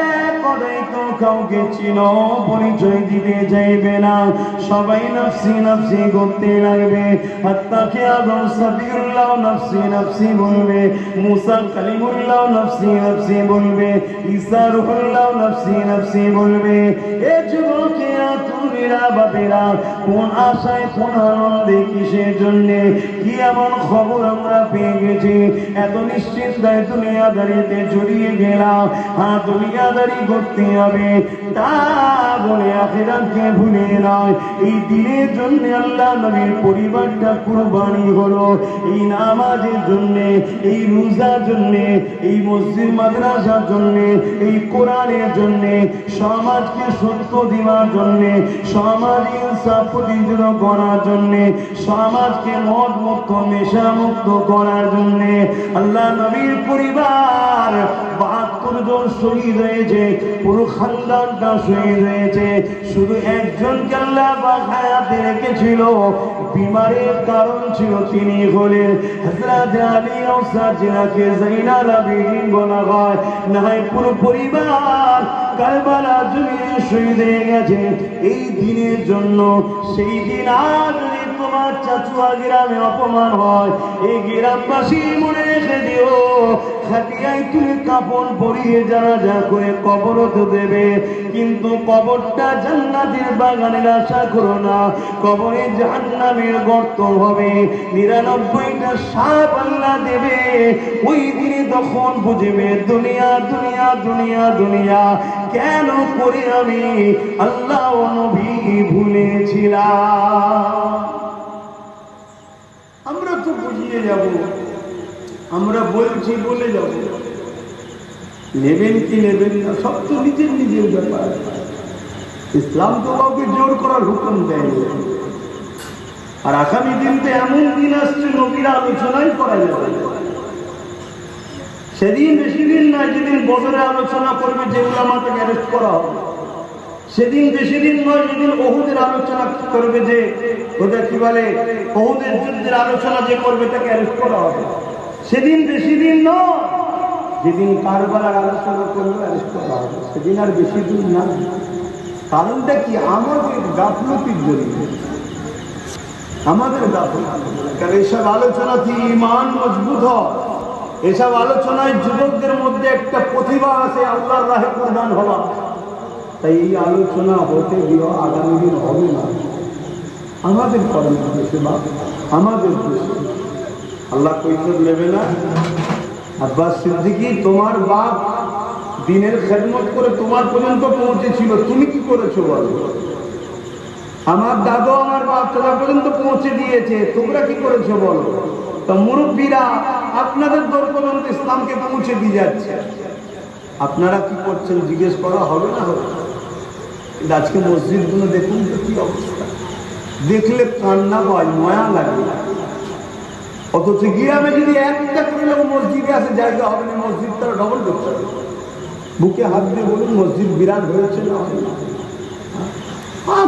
Speaker 2: এক কথায় কেউ কাউকে চিনো পরিচয় দিতে চাইবে না, সবাই নফসি নফসি করতে লাগবে। হাত্তা কে আদম সাবিউল্লাহ নফসি নফসি বলবে, মুসা কালিমুল্লাহ নফসি নফসি বলবে, ঈসা রূহুল্লাহ নফসি নফসি বলবে। এ যুবকেরা, তুমিরা বাপেরা, কোন আশায় কোন আনন্দে কিসের জন্যে, কি এমন খবর আমরা পেয়ে গেছি এত নিশ্চিন্তায় দুনিয়াদারিতে জড়িয়ে গেলাম? হ্যাঁ, দুনিয়াদারি করতে হবে, তা বলে আখিরাতকে ভুলে নয়। এই দিনের জন্য আল্লাহ নবীর পরিবারটা কুরবানি হলো, এই নামাজের জন্য, এই রোজার জন্য, এই মসজিদ মাদ্রাসার জন্য, এই কোরআনের জন্য, সমাজকে সত্য দেওয়ার জন্য, সমাজ ইনসাফ প্রতিষ্ঠিত করার জন্য, সমাজকে মদ মুক্ত নেশা মুক্ত করার জন্য। আল্লাহ নবীর পরিবার ৭২ জন শহীদ হয়েছে, পুরো খানদানটা শহীদ হয়েছে। শুধু একজনকে আল্লাহ পাক হায়াতে রেখেছিল, বিমারের কারণ ছিল, তিনি হলেন হযরত আলী আওসাদ, যিনাকে যাইনাল আবেদিন বলা হয়। না হয় পুরো পরিবার কারবালা জমিনে শহীদ হয়ে গেছে এই দিনের জন্য। সেই দিন আজ যদি তোমার চাচুয়া গ্রামে অপমান হয়, এই গ্রামবাসী মনে রেখে দিও, খাটিয়ায় তুমি কাপড় পরিয়ে জানাজা করে কবরও দেবে, কিন্তু কবরটা জান্নাতের বাগানের আশা করো না, কবরে জাহান্নামের গর্ত হবে, ৯৯টা সাপ আল্লাহ দেবে। ওই দিনে তখন বুঝবে দুনিয়া দুনিয়া দুনিয়া দুনিয়া কেন করে আমি আল্লাহ ও নবী ভুলেছিলাম। আমরা তো বুঝিয়ে যাব, আমরা বলছি বলে যাব, নেবেন কি নেবেন না সব তো নিজের নিজের ব্যাপার। ইসলাম তো কাউকে জোর করার হুকুম দেয়নি। আর আগামী দিন তো এমন দিন আসছে নবীর আলোচনাই করা যাবে। সেদিন বেশি দিন নয়, যেদিন বদরে আলোচনা করবে যে উলামাকে অ্যারেস্ট করা হবে। সেদিন বেশি দিন নয়, যেদিন ওহুদের আলোচনা করবে, যে ওটা কি বলে ওহুদের যুদ্ধের আলোচনা যে করবে তাকে অ্যারেস্ট করা হবে। সেদিন বেশি দিন নয়, যেদিন কারবালার আলোচনা করবে অ্যারেস্ট করা হবে। সেদিন আর বেশি দিন না। কারণটা কি? আমাদের গাফলতির জন্য, আমাদের গাফলতি। কারণ এসব আলোচনাতে ঈমান মজবুত হয়, এসব আলোচনায় যুবকদের মধ্যে একটা প্রতিভা আছে আল্লাহর রাহে কুরবান হওয়া। তাই এই আলোচনা হতে দিও, আগামী দিন হবে না। আমাদের কর্ম দেশে বা আমাদের দেশে আল্লাহ কৈফিয়ত নেবে না।
Speaker 1: আব্বাস সিদ্দিকী, তোমার বাপ দিনের খেদমত করে তোমার পর্যন্ত পৌঁছেছিল, তুমি কি করেছো বলো? আমার দাদু আমার বাপ দাদা পর্যন্ত পৌঁছে দিয়েছে, তোমরা কি করেছো বলো? তো মুরব্বীরা আপনাদের দর পর্যন্ত ইসলামকে পৌঁছে দিয়ে যাচ্ছে, আপনারা কি করছেন জিজ্ঞেস করা হবে না? হবে। আজকে মসজিদগুলো দেখুন তো কি অবস্থা, দেখলে কান্না পায়, মায়া লাগে। অথচ গ্রামে যদি একটা করে লোক মসজিদে আসে, জায়গা হবে না, মসজিদ তারা ডবল করতে হবে। বুকে হাত দিয়ে বলুন, মসজিদ বিরাট হয়েছে না?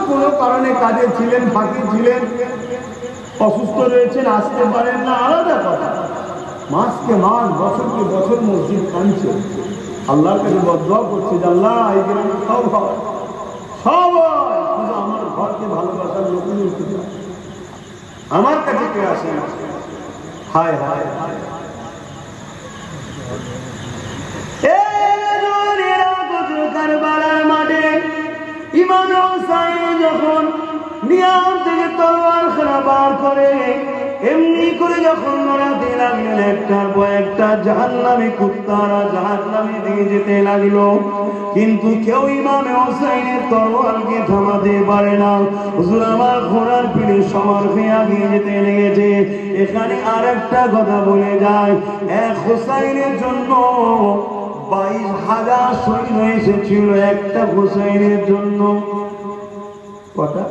Speaker 1: কোনো কারণে কাজে ছিলেন, ফাঁকি ছিলেন, অসুস্থ রয়েছেন, আসতে পারেন না, আলাদা কথা। মাসকে মাস, বছরকে বছর মসজিদ কাঁদছে, আল্লাহর কাছে বদদোয়া করছে যে আল্লাহ এই গ্রামে সব হয়, সব হয়, শুধু আমার ঘরকে ভালোবাসার লোক আমার কাছে কে আসে না? হায় হায় হায়। কারবালার মাঠে ইমাম হোসেন যখন নিয়াম থেকে তলোয়ার খানা বার করে, এমনি করে যখন লড়াতে লাগলেন, একটার পর একটা জাহান্নামী কুত্তারা জাহান্নামে দিয়ে যেতে লাগলো, কিন্তু কেউ ইমাম হোসেনের তলোয়ারকে থামাতে পারে না। হুজুর আমার ঘোড়ার পিঠে সবার খেয়ে আগিয়ে যেতে লেগেছে। এখানে আর একটা কথা বলে যায়, এক হোসেনের জন্য 22,000 সৈন্য এসেছিল, একটা হোসেনের জন্য। কটা?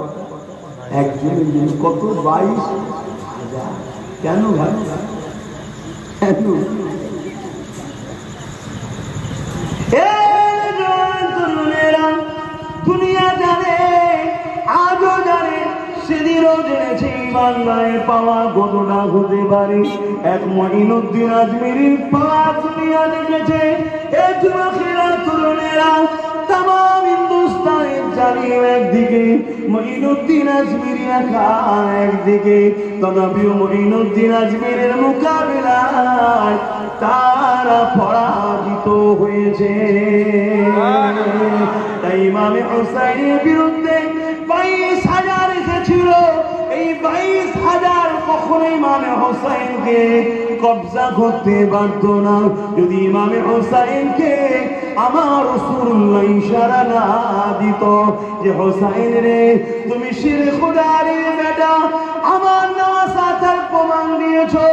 Speaker 1: একজনের জন্য কত? 22,000। কেন ভাই? কেন? দুনিয়া জানে, আজও জানে, সেদিনও জেনেছে ইমানদারের পাওয়া কতটা হতে পারে। এক মঈনুদ্দিন আজমিরির পাওয়া দুনিয়া দেখেছে। এ যুবকেরা, তরুণেরা, তামাম হিন্দুস্তানের জালিম একদিকে, মঈনুদ্দিন আজমিরি একা একদিকে। তথাপিও মঈনুদ্দিন আজমিরের মোকাবিলায় তারা পরাজিত হয়েছে। তাই ইমামে হোসেনের বিরুদ্ধে 22,000 এসেছিল। এই 22,000 কখনো ইমামে হোসেনকে কবজা করতে পারত না, যদি ইমামে হোসেনকে আমার রাসূলুল্লাহ ইশারা না দিত যে হোসেন রে, তুমি শির খুদারির বেটা, আমার নওয়াসাতের প্রমাণ দিয়েছো।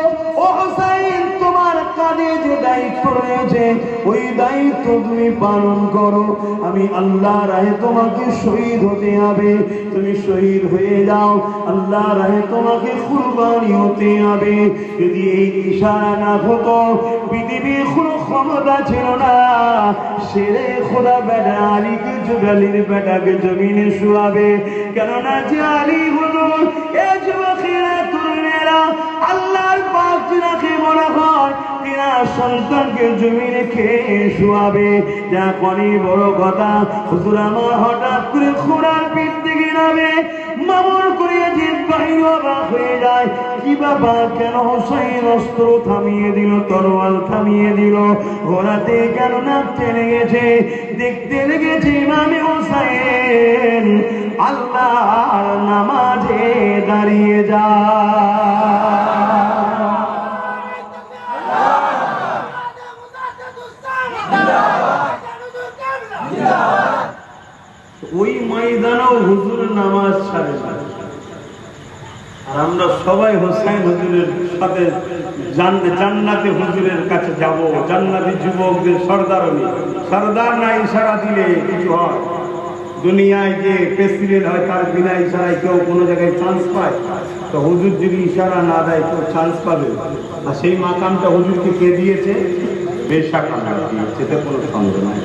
Speaker 1: ও হোসেন, তোমার কাঁধে যে দায়িত্ব রয়েছে, ওই দায়িত্ব তুমি পালন করো। আমি আল্লাহ রাহে তোমাকে শহীদ হতে হবে, তুমি শহীদ হয়ে যাও। আল্লাহ রাহে তোমাকে কুরবানি হতে হবে। যদি এই ইশারা না হতো, পৃথিবীর কোনো ক্ষমতা ছিল না শেরে খোদা বেটা আলীকে যুগালির বেটাকে জমিনে শুয়াবে। কেননা যে আলী হুজুর, এ যুবকেরা, তরুণেরা, আল্লাহর পাক যিনাকে মনে হয় তিনার সন্তানকে জমিনে খেয়ে শুয়াবে। যা কনি বড় কথা, হুজুর আমার হঠাৎ করে ঘোড়ার পিঠ থেকে নামে, মামুর করিয়ে যে বাহিনী অবাক হয়ে যায়, কি বাবা, কেন হোসেন অস্ত্র থামিয়ে দিল, তরোয়াল থামিয়ে দিল, ঘোড়াতে কেন নামতে লেগেছে? দেখতে লেগেছে ইমামে হোসেন আল্লাহর নামাজে দাঁড়িয়ে যায়। ওই ময়দানেও হুজুর নামাজ ছাড়ে না। আর আমরা সবাই হোসেন হুজুরের সাথে জান্নাতে হুজুরের কাছে যাব। জান্নাতি যুবকদের সর্দার, সর্দার না ইশারা দিলে কিছু হয়। দুনিয়ায় যে প্রেসিডেন্ট হয়, তার বিনা ইশারায় কেউ কোনো জায়গায় চান্স পায়? তো হুজুর যদি ইশারা না দেয়, কেউ চান্স পাবে? আর সেই মাকামটা হুজুরকে কে দিয়েছে? বেশাক আল্লাহ দিয়েছে, এতে কোনো সন্দেহ নাই।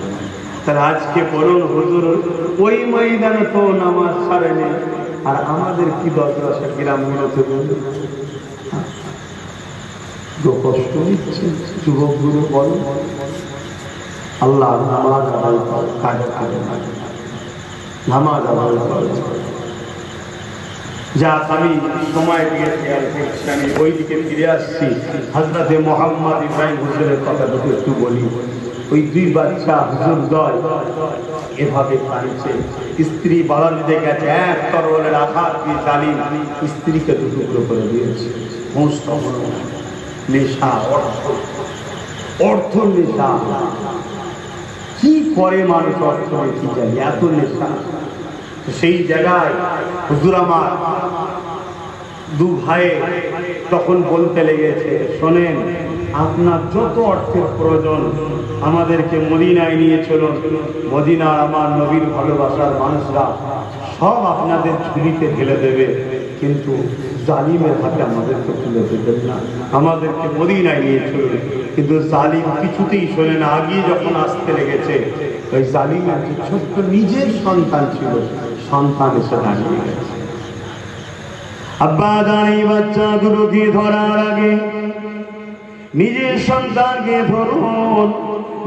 Speaker 1: তার আজকে বলুন, হুজুর ওই ময়দানে তো নামাজ ছাড়েনি, আর আমাদের কি দরকার সে গ্রামগুলোতে? বলুন, কষ্ট নিচ্ছে যুবকগুলো। বলেন, আল্লাহ নামাজ আদায় করে, কাজ করে না, নামাজ আদায় করে। যাক, আমি সময় দিয়ে খেয়াল করছি, আমি ওই দিকে ফিরে আসছি। হযরতে মুহাম্মদ ইব্রাহিম হুজুরের কথা দুটো একটু বলি। ওই 2 বাচ্চা হুজুর দয় এভাবে কাঁদছে। স্ত্রী বাড়াল দিতে গেছে, এক তরবারের আঘাত দিয়ে জালিম স্ত্রীকে 2 টুকরো করে দিয়েছে। নেশা, অর্থ,
Speaker 2: অর্থ নেশা। কি করে মানুষ অর্থ কি জানি, এত নেশা।
Speaker 1: সেই জায়গায় হুজুর আমার দু ভাই তখন বলতে লেগেছে, শোনেন, আপনার যত অর্থের প্রয়োজন আমাদেরকে মদিনায় নিয়ে চলুন। মদিনার আমার নবীর ভালোবাসার মানুষরা সব আপনাদের ঝুলিতে ঢেলে দেবে, কিন্তু জালিমের হাতে আমাদেরকে তুলে দেবেন না, আমাদেরকে মদিনায় নিয়ে চলবে। কিন্তু জালিম কিছুতেই শোনে না। আগিয়ে যখন আসতে লেগেছে, ওই জালিমের যে ছোট্ট নিজের সন্তান ছিল, সন্তান এসে দাঁড়িয়ে গেছে।
Speaker 2: আব্বা দাঁড়িয়ে বাচ্চাগুলোকে ধরার আগে নিজের সন্তানকে ধরুন,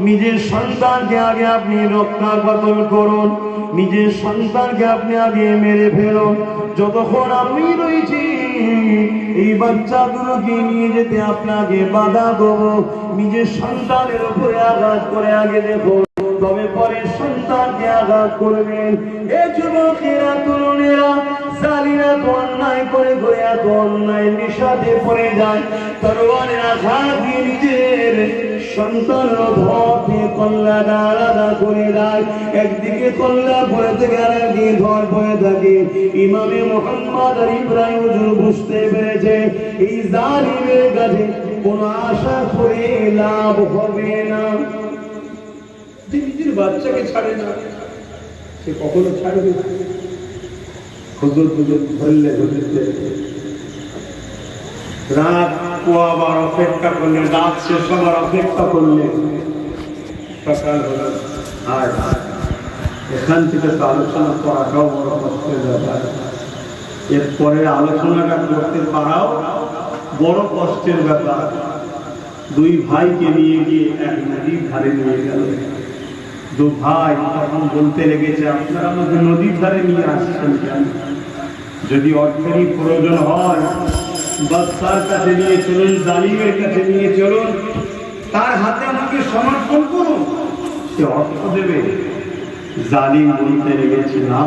Speaker 2: নিজের সন্তানকে আগে আপনি রক্ষা কতল করুন, নিজের সন্তানকে আপনি আগে মেরে ফেলুন। যতক্ষণ আমি রয়েছি এই বাচ্চাগুলোকে নিয়ে যেতে আপনাকে বাধা দেবো। নিজের সন্তানের উপরে আঘাত করে আগে দেখুন, তবে পরে সন্তানকে আঘাত করবেন। এ যুবকেরা, তরুণেরা, জালিরা তো অন্যায় করে করে এত অন্যায় নেশাতে পড়ে যায়, তরোয়ারের আঘাত দিয়ে নিজের সন্তানের ধরে কল্যাণ আলাদা করে দেয়। একদিকে কল্যাণ পড়ে থেকে আর একদিকে ধর পড়ে থাকে। ইমামে মুহাম্মদ আর ইব্রাহিম হুজুর বুঝতে পেরেছে এই জালিমের কাছে কোনো আশা করে লাভ হবে না।
Speaker 1: নিজের বাচ্চাকে ছাড়ে না, সে কখনো ছাড়বে? হুজুর ধরলে হুজুরকে রাত পোয়াবার অপেক্ষা করলে, রাত শেষ হবার অপেক্ষা করলে, সকাল হলো। আর এখান থেকে তো আলোচনা করাটাও বড় কষ্টের ব্যাপার। এরপরে আলোচনাটা করতে পারাও বড় কষ্টের ব্যাপার। দুই ভাইকে নিয়ে গিয়ে এক নদীর ধারে নিয়ে গেল। দু ভাই তখন বলতে লেগেছে, আপনারা আমাকে নদীর ধারে নিয়ে আসছেন কেন? যদি অর্থেরই প্রয়োজন হয়, বাদশার কাছে নিয়ে চলুন, জালিমের কাছে নিয়ে চলুন, তার হাতে আমাকে সমর্পণ করুন, সে অর্থ দেবে। জালিম বলতে লেগেছে, না,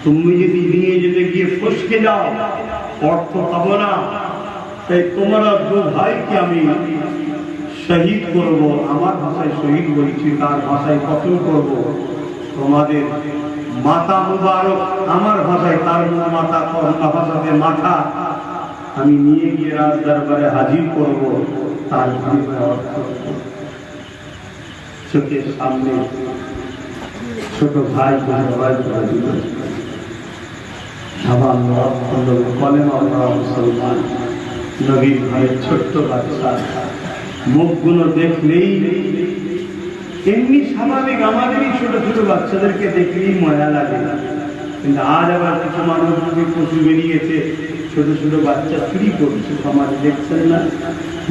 Speaker 1: তুমি যদি নিয়ে যেতে গিয়ে ফসকে যাও, অর্থ পাবো না, তাই তোমরা দু ভাইকে আমি শহীদ করব। আমার ভাষায় শহীদ বলছি, তার ভাষায় কতল করব। তোমাদের মাথা মুবারক, আমার ভাষায় তার মাথা, ভাষাতে মাথা, আমি নিয়ে গিয়ে রাজ দরবারে হাজির করব। তার চোখের সামনে ছোট ভাই মুসলমান নবীর ভাইয়ের ছোট্ট বাচ্চা, মুখগুলো দেখলেই এমনি স্বাভাবিক, আমাদেরই ছোট ছোট বাচ্চাদেরকে দেখলেই মজা লাগে। কিন্তু আজ আবার কিছু মানুষ পশু বেরিয়েছে, ছোট ছোট বাচ্চা চুরি করছে, সমাজে দেখছেন না?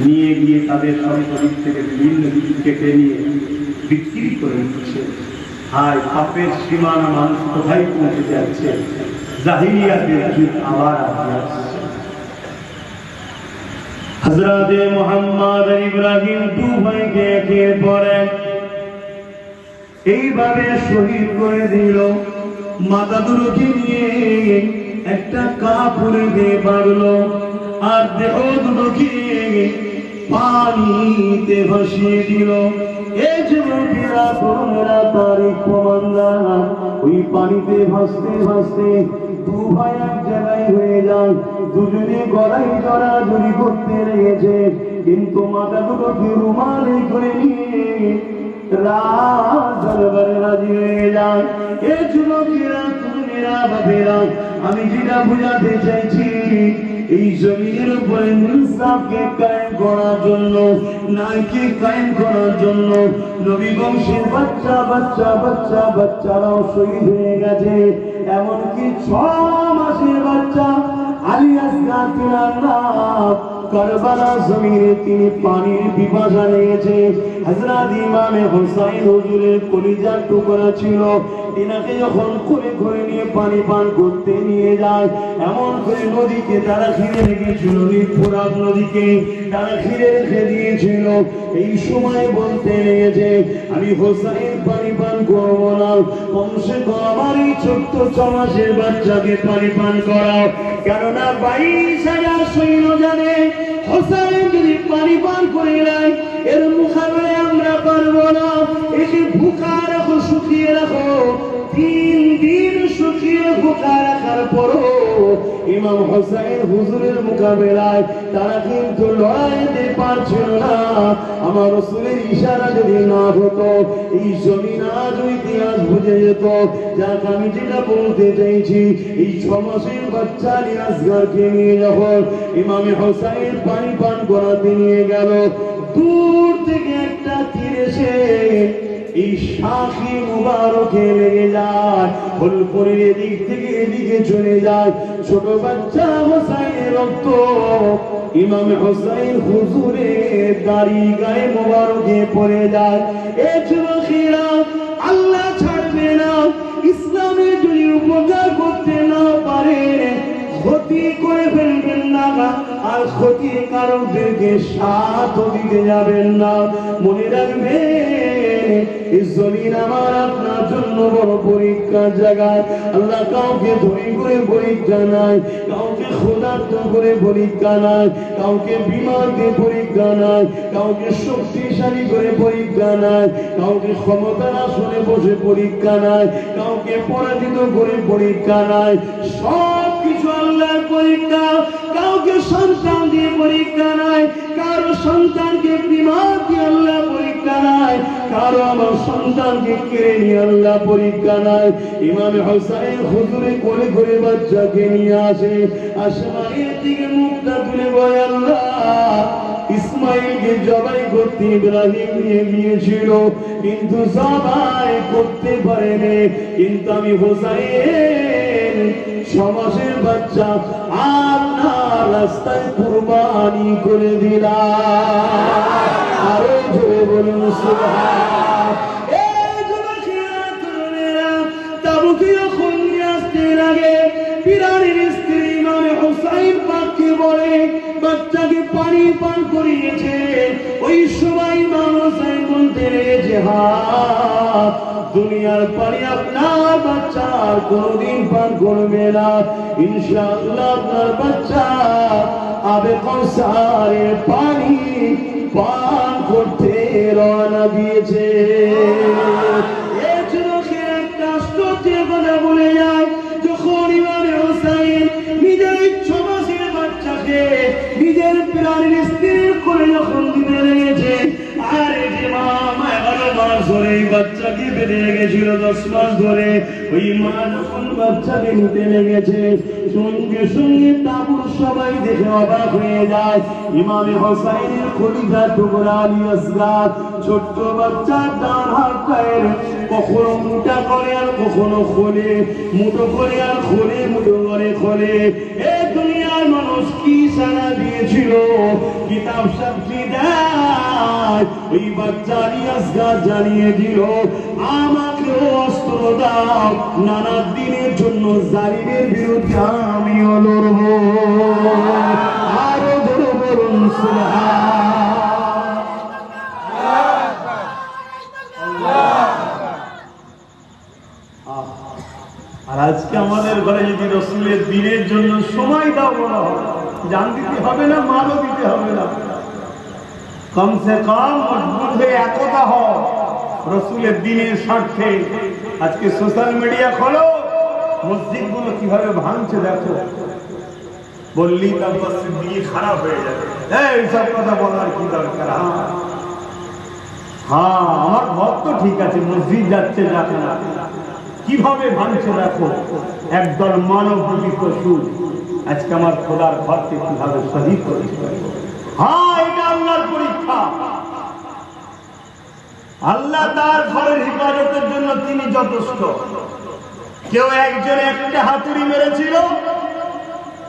Speaker 1: নিয়ে গিয়ে তাদের সম্পত্তি থেকে বিভিন্ন কিছু কেটে নিয়ে বিক্রি করে দিচ্ছে। হায়, পাপের সীমানা মানুষ কোথায় পৌঁছে যাচ্ছে। জাহিলিয়াতের যুগ আবার আসছে।
Speaker 2: হযরতে মুহাম্মদ আর ইব্রাহিম দু ভাইকে একের পর এক এইভাবে শহীদ করে দিল। মাথা দুটোকে নিয়ে একটা কাপড়ে দিয়ে বাঁধলো, আর দেহ দুটোকে পানিতে ভাসিয়ে দিল। এই যুবকেরা, তরুণেরা, তারিখ কমান্ডার ওই পানিতে ভাসতে ভাসতে দু ভাই এক জায়গায় হয়ে যায়। দুজনে গলায় জড়াজড়ি করতে লেগেছে, কিন্তু মাথা দুটোকে রুমালে করে নিয়ে রাজ দরবারে রাজি হয়ে যায়। এ যুবকেরা, তরুণেরা, বাপেরা, আমি যেটা বুঝাতে চাইছি, এই জমিনের উপরে ইনসাফকে কায়েম করার জন্য, ন্যায়কে কায়েম করার জন্য নবী বংশের বাচ্চা বাচ্চা বাচ্চা বাচ্চারাও শহীদ হয়ে গেছে। এমনকি 6 মাসের বাচ্চা আলী আসগার তিনার নাম কারবালা জমিনে তিনি পানির পিপাসা লেগেছে। হযরত ইমামে হুসাইন হুজুরের কলিজার টুকরা ছিল, তিনাকে যখন করে করে নিয়ে পানি পান করতে নিয়ে যায়, এমন করে নদীকে তারা ঘিরে রেখেছিল, ফোরাত নদীকে তারা ঘিরে রেখে দিয়েছিল। এই সময় বলতে লেগেছে, আমি হুসাইন পানি পান করবো না, কমসে কম আমার এই ছোট্ট 6 মাসের বাচ্চাকে পানি পান করাও। কেননা 22,000 সৈন্য জানে হোসেন যদি পানি পান করে নেয় এর মোকাবেলায় আমরা পারবো না। একে ভুকা রাখো, শুকিয়ে রাখো, 3 দিন শুকিয়ে ভুকা রাখার পরও ইমাম হোসেন হুজুরের মোকাবেলায় তারা কিন্তু লড়াইতে পারছিল না। আমার রাসূলের ইশারা যদি না হতো এই জমিন আজ ইতিহাস বুঝে যেত। যাক আমি যেটা বলতে চাইছি, এই 6 মাসের বাচ্চা আলী আসগরকে নিয়ে যখন ইমাম হোসেন পানি পান করাতে নিয়ে গেল, দূর থেকে একটা তীর এসে এই শাখি মুবারকে লেগে যায়, ফুলপুরের এদিক থেকে এদিকে চলে যায়। ছোট বাচ্চা হোসেনের রক্ত ইমাম হোসেন হুজুরের দাড়ি গায়ে মুবারকে পড়ে যায়। এ যুবকেরা, আল্লাহ ছাড়বে না। ইসলামের যদি উপকার করতে না পারে ক্ষতি করে ফেলবেন না, আর ক্ষতির কারণদেরকে সাথ দিতে যাবেন না। মনে রাখবেন এই জমিন আমার আপনার জন্য বড় পরীক্ষার জায়গা। আল্লাহ কাউকে ধনী করে পরীক্ষা নাই, কাউকে ক্ষুধার্ত করে পরীক্ষা নাই, কাউকে বিমার দিয়ে পরীক্ষা নাই, কাউকে শক্তিশালী করে পরীক্ষা নাই, কাউকে ক্ষমতার আসনে বসে পরীক্ষা নাই, কাউকে পরাজিত করে পরীক্ষা নাই। সব কিছু আল্লাহর পরীক্ষা। কাউকে সন্তান দিয়ে পরীক্ষা নাই, কারো সন্তানকে বিমার দিয়ে আল্লাহ পরীক্ষা নাই, কারো আমার সন্তানকে কেড়ে নিয়ে আল্লাহ পরীক্ষা নাই। ইমাম হোসেন হুজুরে কোলে করে বাচ্চাকে নিয়ে আসে, আসমানের দিকে মুখটা তুলে বলে, আল্লাহ ইসমাইলকে জবাই করতে ইব্রাহিম নিয়ে গিয়েছিল, কিন্তু জবাই করতে পারেনি। কিন্তু আমি হোসেন 6 মাসের বাচ্চা আপনার রাস্তায় কুরবানি করে দিলাম। আরো জোরে বলুন সুবহান। এই যুবকেরা, তরুণেরা, তাবুকে যখন নিয়ে আসতে লাগে, পিরানের স্ত্রী ইমাম হোসেন পাককে বলে বাচ্চাকে পানি পান করিয়েছে। ওই সময় ইমাম হোসেন বলতে লেগেছে, হ্যাঁ দুনিয়ার পানি আপনার বাচ্চা আর কোনদিন পান করবে না, ইনশাআল্লাহ আপনার বাচ্চা আবে কৌসারের পানি পান করতে রওনা দিয়েছে। এই যুবকে একটা আশ্চর্যের কথা বলে যায়, যখন ইমাম হোসেন নিজের 6 মাসের বাচ্চাকে নিজের প্রাণের স্ত্রীর কোলে যখন দিতে লেগেছে, আরে যে মা 11 মাস ধরে এই বাচ্চাকে বেঁধে রেখেছিল, 10 মাস ধরে ওই মা যখন বাচ্চাকে নিতে লেগেছে, সঙ্গে সঙ্গে তাবুর সবাই দেখে অবাক হয়ে যায়। ইমাম হোসেনের খলিফা টুকরা আলী আসগর ছোট্ট বাচ্চা ডান হাতের কখনো মুঠা করে আর কখনো খোলে, মুঠো করে আর খোলে, মুঠো করে খোলে। এই দুনিয়ার মানুষ কি সাড়া দিয়েছিল, কিতাব সাক্ষী দেয়, ওই বাচ্চা আলী আসগর জানিয়ে দিল, আমাকে অস্ত্র দাও, নানা দিনের জন্য জালিমের বিরুদ্ধে আমিও লড়ব। আরো জোরে বলুন সুবহান। আর আজকে আমাদের ঘরে যদি রাসূলের দিনের জন্য সময় দাও বলা হয়, জান দিতে হবে না, মালও দিতে হবে না, কমসে কম মজবুত হয়ে একতা হও রাসূলের দিনের স্বার্থে। আজকে সোশ্যাল মিডিয়া খোলো, মসজিদগুলো কিভাবে ভাঙছে দেখো, বললি তারপর দিকে খারাপ হয়ে যাবে। এইসব কথা বলার কি দরকার? হ্যাঁ আমার ঘর তো ঠিক আছে, মসজিদ যাচ্ছে যাকে না, কিভাবে ভাঙছে দেখো। একদল মানব রূপী পশু আজকে আমার খোদার ঘরকে কিভাবে শহীদ করেছে। হ্যাঁ এটা আল্লাহর পরীক্ষা। আল্লাহ তার ঘরের হেফাজতের জন্য তিনি যথেষ্ট। কেউ একজন একটা হাতুড়ি মেরেছিল,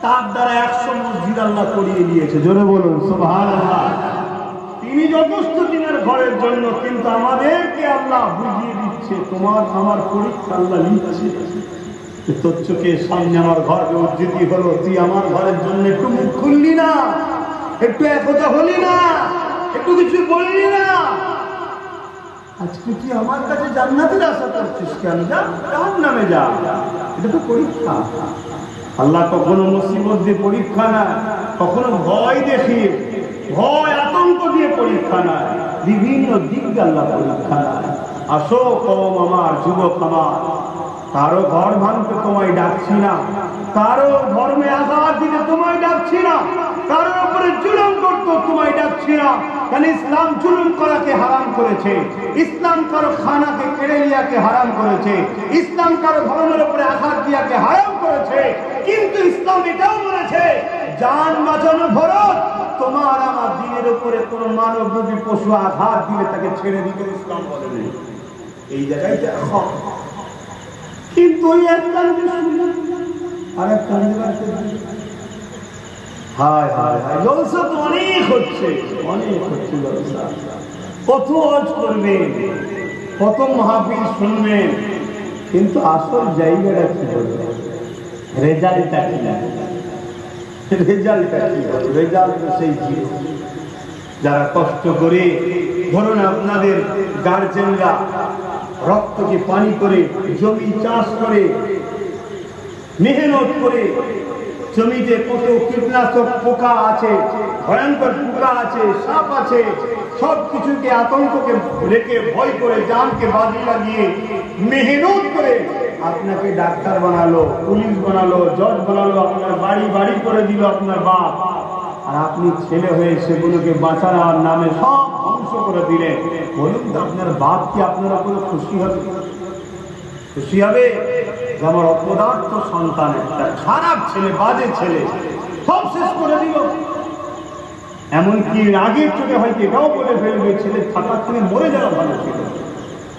Speaker 2: তার দ্বারা 100 মসজিদ আল্লাহ করিয়ে দিয়েছে। জোরে বলুন সুবহানাল্লাহ। তিনি যথেষ্ট দিনের ঘরের জন্য, কিন্তু আমাদেরকে আল্লাহ বুঝিয়ে দিচ্ছে, তোমার আমার পরীক্ষা আল্লাহ নিচ্ছে। তোর চোখের সামনে আমার ঘর উজ্জীতি হলো, তুই আমার ঘরের জন্য একটু মুখ খুললি না, একটু একতা হলি না, একটু কিছু বললি না। আজকে তুই আমার কাছে জান্নাতের আশা করছিস কেন? যা জাহান্নামে যা। এটা তো পরীক্ষা। আল্লাহ কখনো মুসিবত দিয়ে পরীক্ষা না, কখনো ভয় দেখিয়ে, ভয় আতঙ্ক দিয়ে পরীক্ষা নয়, বিভিন্ন দিক দিয়ে আল্লাহ পরীক্ষা নয়। আসো কওম আমার, যুবক আমার, কারো ঘর ভাঙতে তোমায় ডাকছি না, কারো ধর্মে আঘাত দিতে তোমায় ডাকছি না, কারো উপরে জুলুম করতে তোমায় ডাকছি না। কারণ ইসলাম জুলুম করাকে হারাম করেছে, ইসলাম কারো খানাকে কেড়ে নেওয়াকে হারাম করেছে, ইসলাম কারো ধর্মের উপরে আঘাত দিয়াকে হারাম করেছে। কিন্তু ইসলাম এটাও বলেছে জান বাঁচানো ফরজ। তোমার আমার দিনের উপরে কোন মানব রূপী পশু আঘাত দিলে তাকে ছেড়ে দিতে ইসলাম বলেনি। এই জায়গায় কিন্তু ওই এক কারণে আর এক কারণে হায় হায় হায়, জলসা তো অনেক হচ্ছে, অনেক হচ্ছে জলসা। কত ওয়াজ করবেন, কত মাহফিল শুনবেন, কিন্তু আসল জায়গাটা কি হবে? রেজাল্টটা কি? রেজাল্টটা কি হবে? রেজাল্ট সেই জিনিস যারা কষ্ট করে, ধরুন আপনাদের গার্জেনরা রক্তকে পানি করে জমি চাষ করে, মেহনত করে, জমিতে কত কীটনাশক পোকা আছে, ভয়ঙ্কর পোকা আছে, সাপ আছে, সব কিছুকে আতঙ্ককে রেখে ভয় করে জানকে বাজি লাগিয়ে মেহনত করে আপনাকে ডাক্তার বানালো, পুলিশ বানালো, জজ বানালো, আপনার বাড়ি বাড়ি করে দিল আপনার বাপ, আর আপনি ছেলে হয়ে সেগুলোকে বাঁচানোর নামে সব ধ্বংস করে দিলেন। বলুন তো আপনার বাপ কি আপনার উপরে খুশি হবে? খুশি হবে যে আমার অপদার্থ সন্তান, একটা খারাপ ছেলে, বাজে ছেলে, সব শেষ করে দিল। এমনকি রাগের চোখে হয়তো এটাও বলে ফেলবে ছেলে থাকাক্ষণে মরে যাওয়া ভালো ছিল,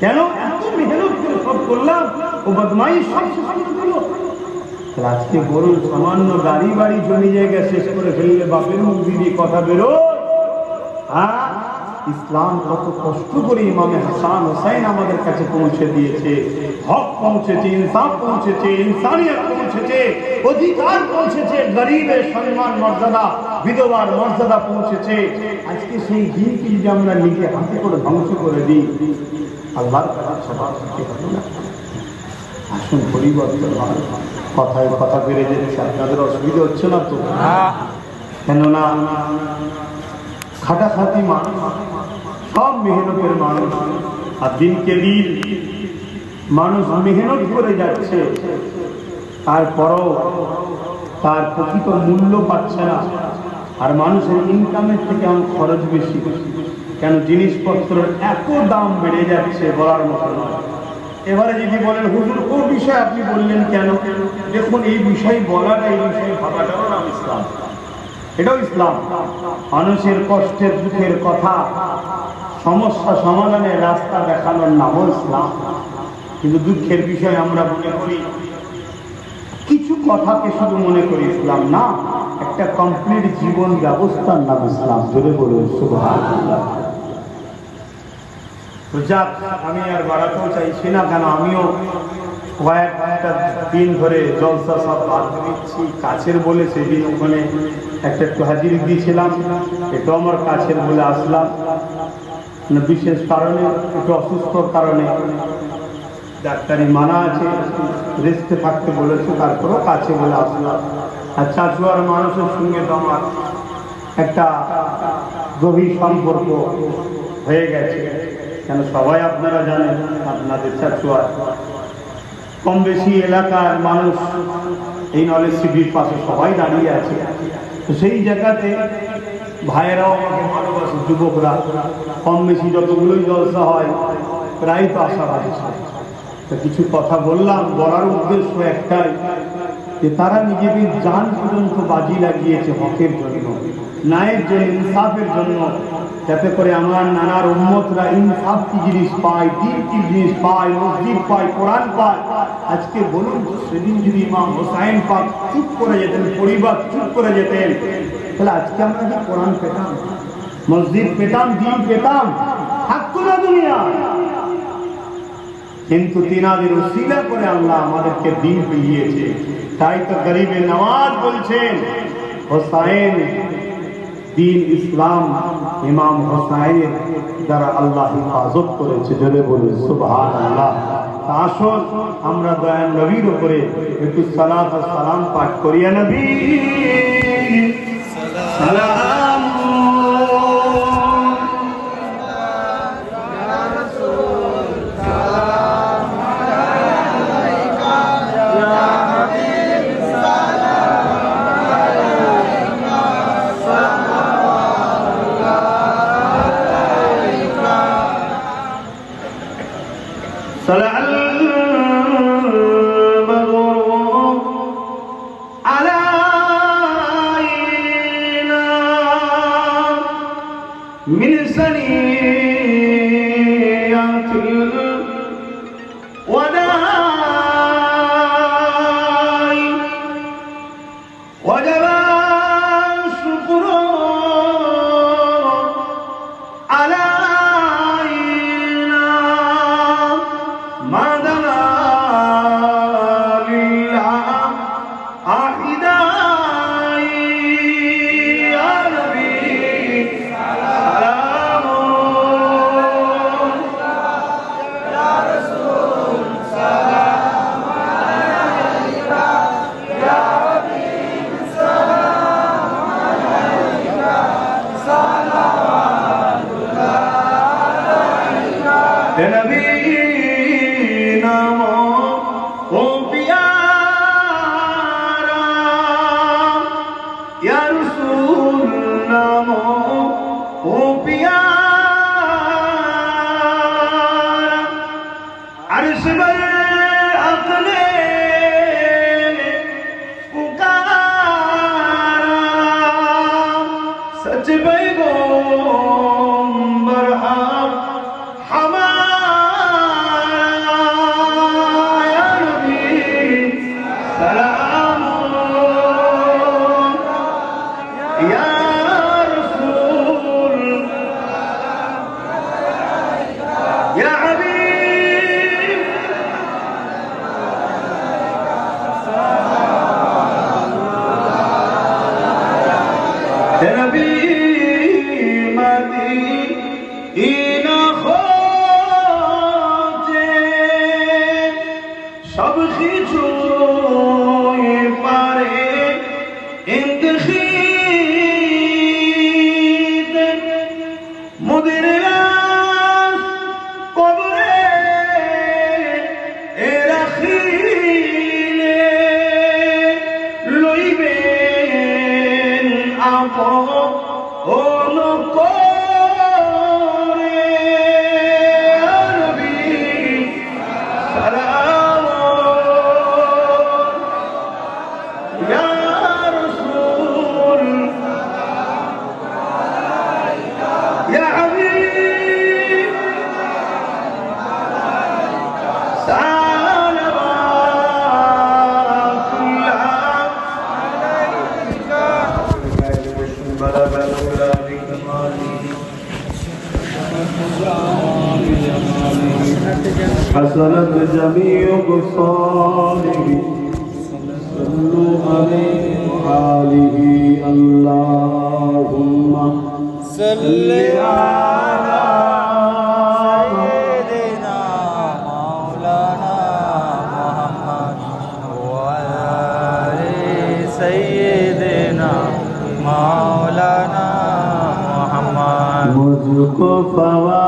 Speaker 2: কেন এত মেহনত করে সব করলাম, ও বদমাইশ সব শেষ করে দিল। আজকে বলুন, সামান্য গাড়ি বাড়ি জমি জায়গা শেষ করে ফেললে বাপের মুখ দিয়ে কথা বেরো? হ্যাঁ, ইসলাম কত কষ্ট করে ইমামে হাসান হোসাইন আমাদের কাছে পৌঁছে দিয়েছে। হক পৌঁছেছে, ইনসাফ পৌঁছেছে, ইনসানিয়ত পৌঁছেছে, অধিকার পৌঁছেছে, গরিবের সম্মান মর্যাদা, বিধবার মর্যাদা পৌঁছেছে। আজকে সেই দিনকে যদি আমরা নিজে হাতে করে ধ্বংস করে দিই, আল্লাহর কাছে সবার সাথে হবে না। আসুন পরিবর্তন হয়, কথায় কথা বেড়ে যাচ্ছে। আপনাদের অসুবিধা হচ্ছে না তো? কেননা খাটাখাটি মানুষ, সব মেহনতের মানুষ, আর দিনকে দিন মানুষ মেহনত করে যাচ্ছে, তারপরও তার প্রকৃত মূল্য পাচ্ছে না। আর মানুষের ইনকামের থেকে এখন খরচ বেশি, কেন জিনিসপত্রের এত দাম বেড়ে যাচ্ছে বলার মতো নয়। এবারে যদি বলেন হুজুর কোন বিষয় আপনি বললেন কেন, দেখুন এই বিষয় বলাটা, এই বিষয়ে ভাবাটাও নাম ইসলাম, এটাও ইসলাম। মানুষের কষ্টের দুঃখের কথা, সমস্যা সমাধানের রাস্তা দেখানোর নামও ইসলাম। কিন্তু দুঃখের বিষয় আমরা মনে করি কিছু কথাকে শুধু মনে করি ইসলাম না, একটা কমপ্লিট জীবন ব্যবস্থার নাম ইসলাম। জোরে বলুন সুবহানাল্লাহ। তো যাক, আমি আর বাড়াতেও চাইছি না, কেন আমিও কয়েকটা দিন ধরে জলসা সব বাদ দিচ্ছি। কাছের বলে সেদিন ওখানে একটা একটু হাজিরি দিয়েছিলাম, এটাও আমার কাছের বলে আসলাম। বিশেষ কারণে, একটু অসুস্থর কারণে ডাক্তারি মানা আছে, রেস্টে থাকতে বলেছে, তারপরেও কাছে বলে আসলাম। আর চাচুয়ার মানুষের সঙ্গে তো আমার একটা গভীর সম্পর্ক হয়ে গেছে, কেন সবাই আপনারা জানেন আপনাদের চাচুয়ার কম বেশি এলাকার মানুষ এই নলেজ সিটির পাশে সবাই দাঁড়িয়ে আছে। তো সেই জায়গাতে ভাইয়েরাও আমাকে ভালোবাসে, যুবকরা কম বেশি যতগুলোই জলসা হয় প্রায় তো আসা হয়েছে। তো কিছু কথা বললাম, বলার উদ্দেশ্য একটাই যে তারা নিজেদের জান পর্যন্ত বাজি লাগিয়েছে হকের জন্য, ন্যায়ের জন্য, ইনসাফের জন্য, যাতে করে আমার নানার উম্মতরা ইনসাফ কি জিনিস পায়, দ্বীন কি জিনিস পায়, মসজিদ পায়, কোরআন পায়। আজকে বলুন তো, সেদিন যদি ইমাম হোসাইন পাক চুপ করে যেতেন, পরিবার চুপ করে যেতেন, তাহলে আজকে আমরা কি কোরআন পেতাম, মসজিদ পেতাম, দ্বীন পেতাম? থাকতো না দুনিয়া। কিন্তু তিনাদের উসিলা করে আল্লাহ আমাদেরকে দ্বীন পেয়েছে। তাই তো গরিবে নওয়াজ বলছেন, হোসাইন দ্বীন ইসলাম ইমাম হোসাইনের দ্বারা আল্লাহ হিফাজত করেছে। জোরে বলুন সুবহানাল্লাহ। আসুন আমরা দয়াল নবীর উপরে একটু সালাত ও সালাম পাঠ করি। নবী
Speaker 1: سلام طلع البدر علينا من ثنيات الوداع وجب الشكر علينا ما دنا لله أحداي يا نبي سلام يا رسول سلام عليك يا حبيب سلام عليك صلوات الله عليك يا نبي نامو او پیارا یا رسول نامو او پیارا عرش بر عقل پکارا سچ پیغمبر آپ سلام يا رسول يا حبيب يا نبي مدينة خوجه সব কিছু পারে ইন্তখিদ মুদির লাশ কবরে রাখিলে লইবেন আপন করে নবী সালাম يا رسول يا حبيب صلوات الله عليك بلغ الأولى بكماله حسنت جميع خصاله صلوا عليه وآله اللهم صل على
Speaker 3: سيدنا مولانا محمد وعلى آل سيدنا مولانا محمد
Speaker 2: मुझको फवा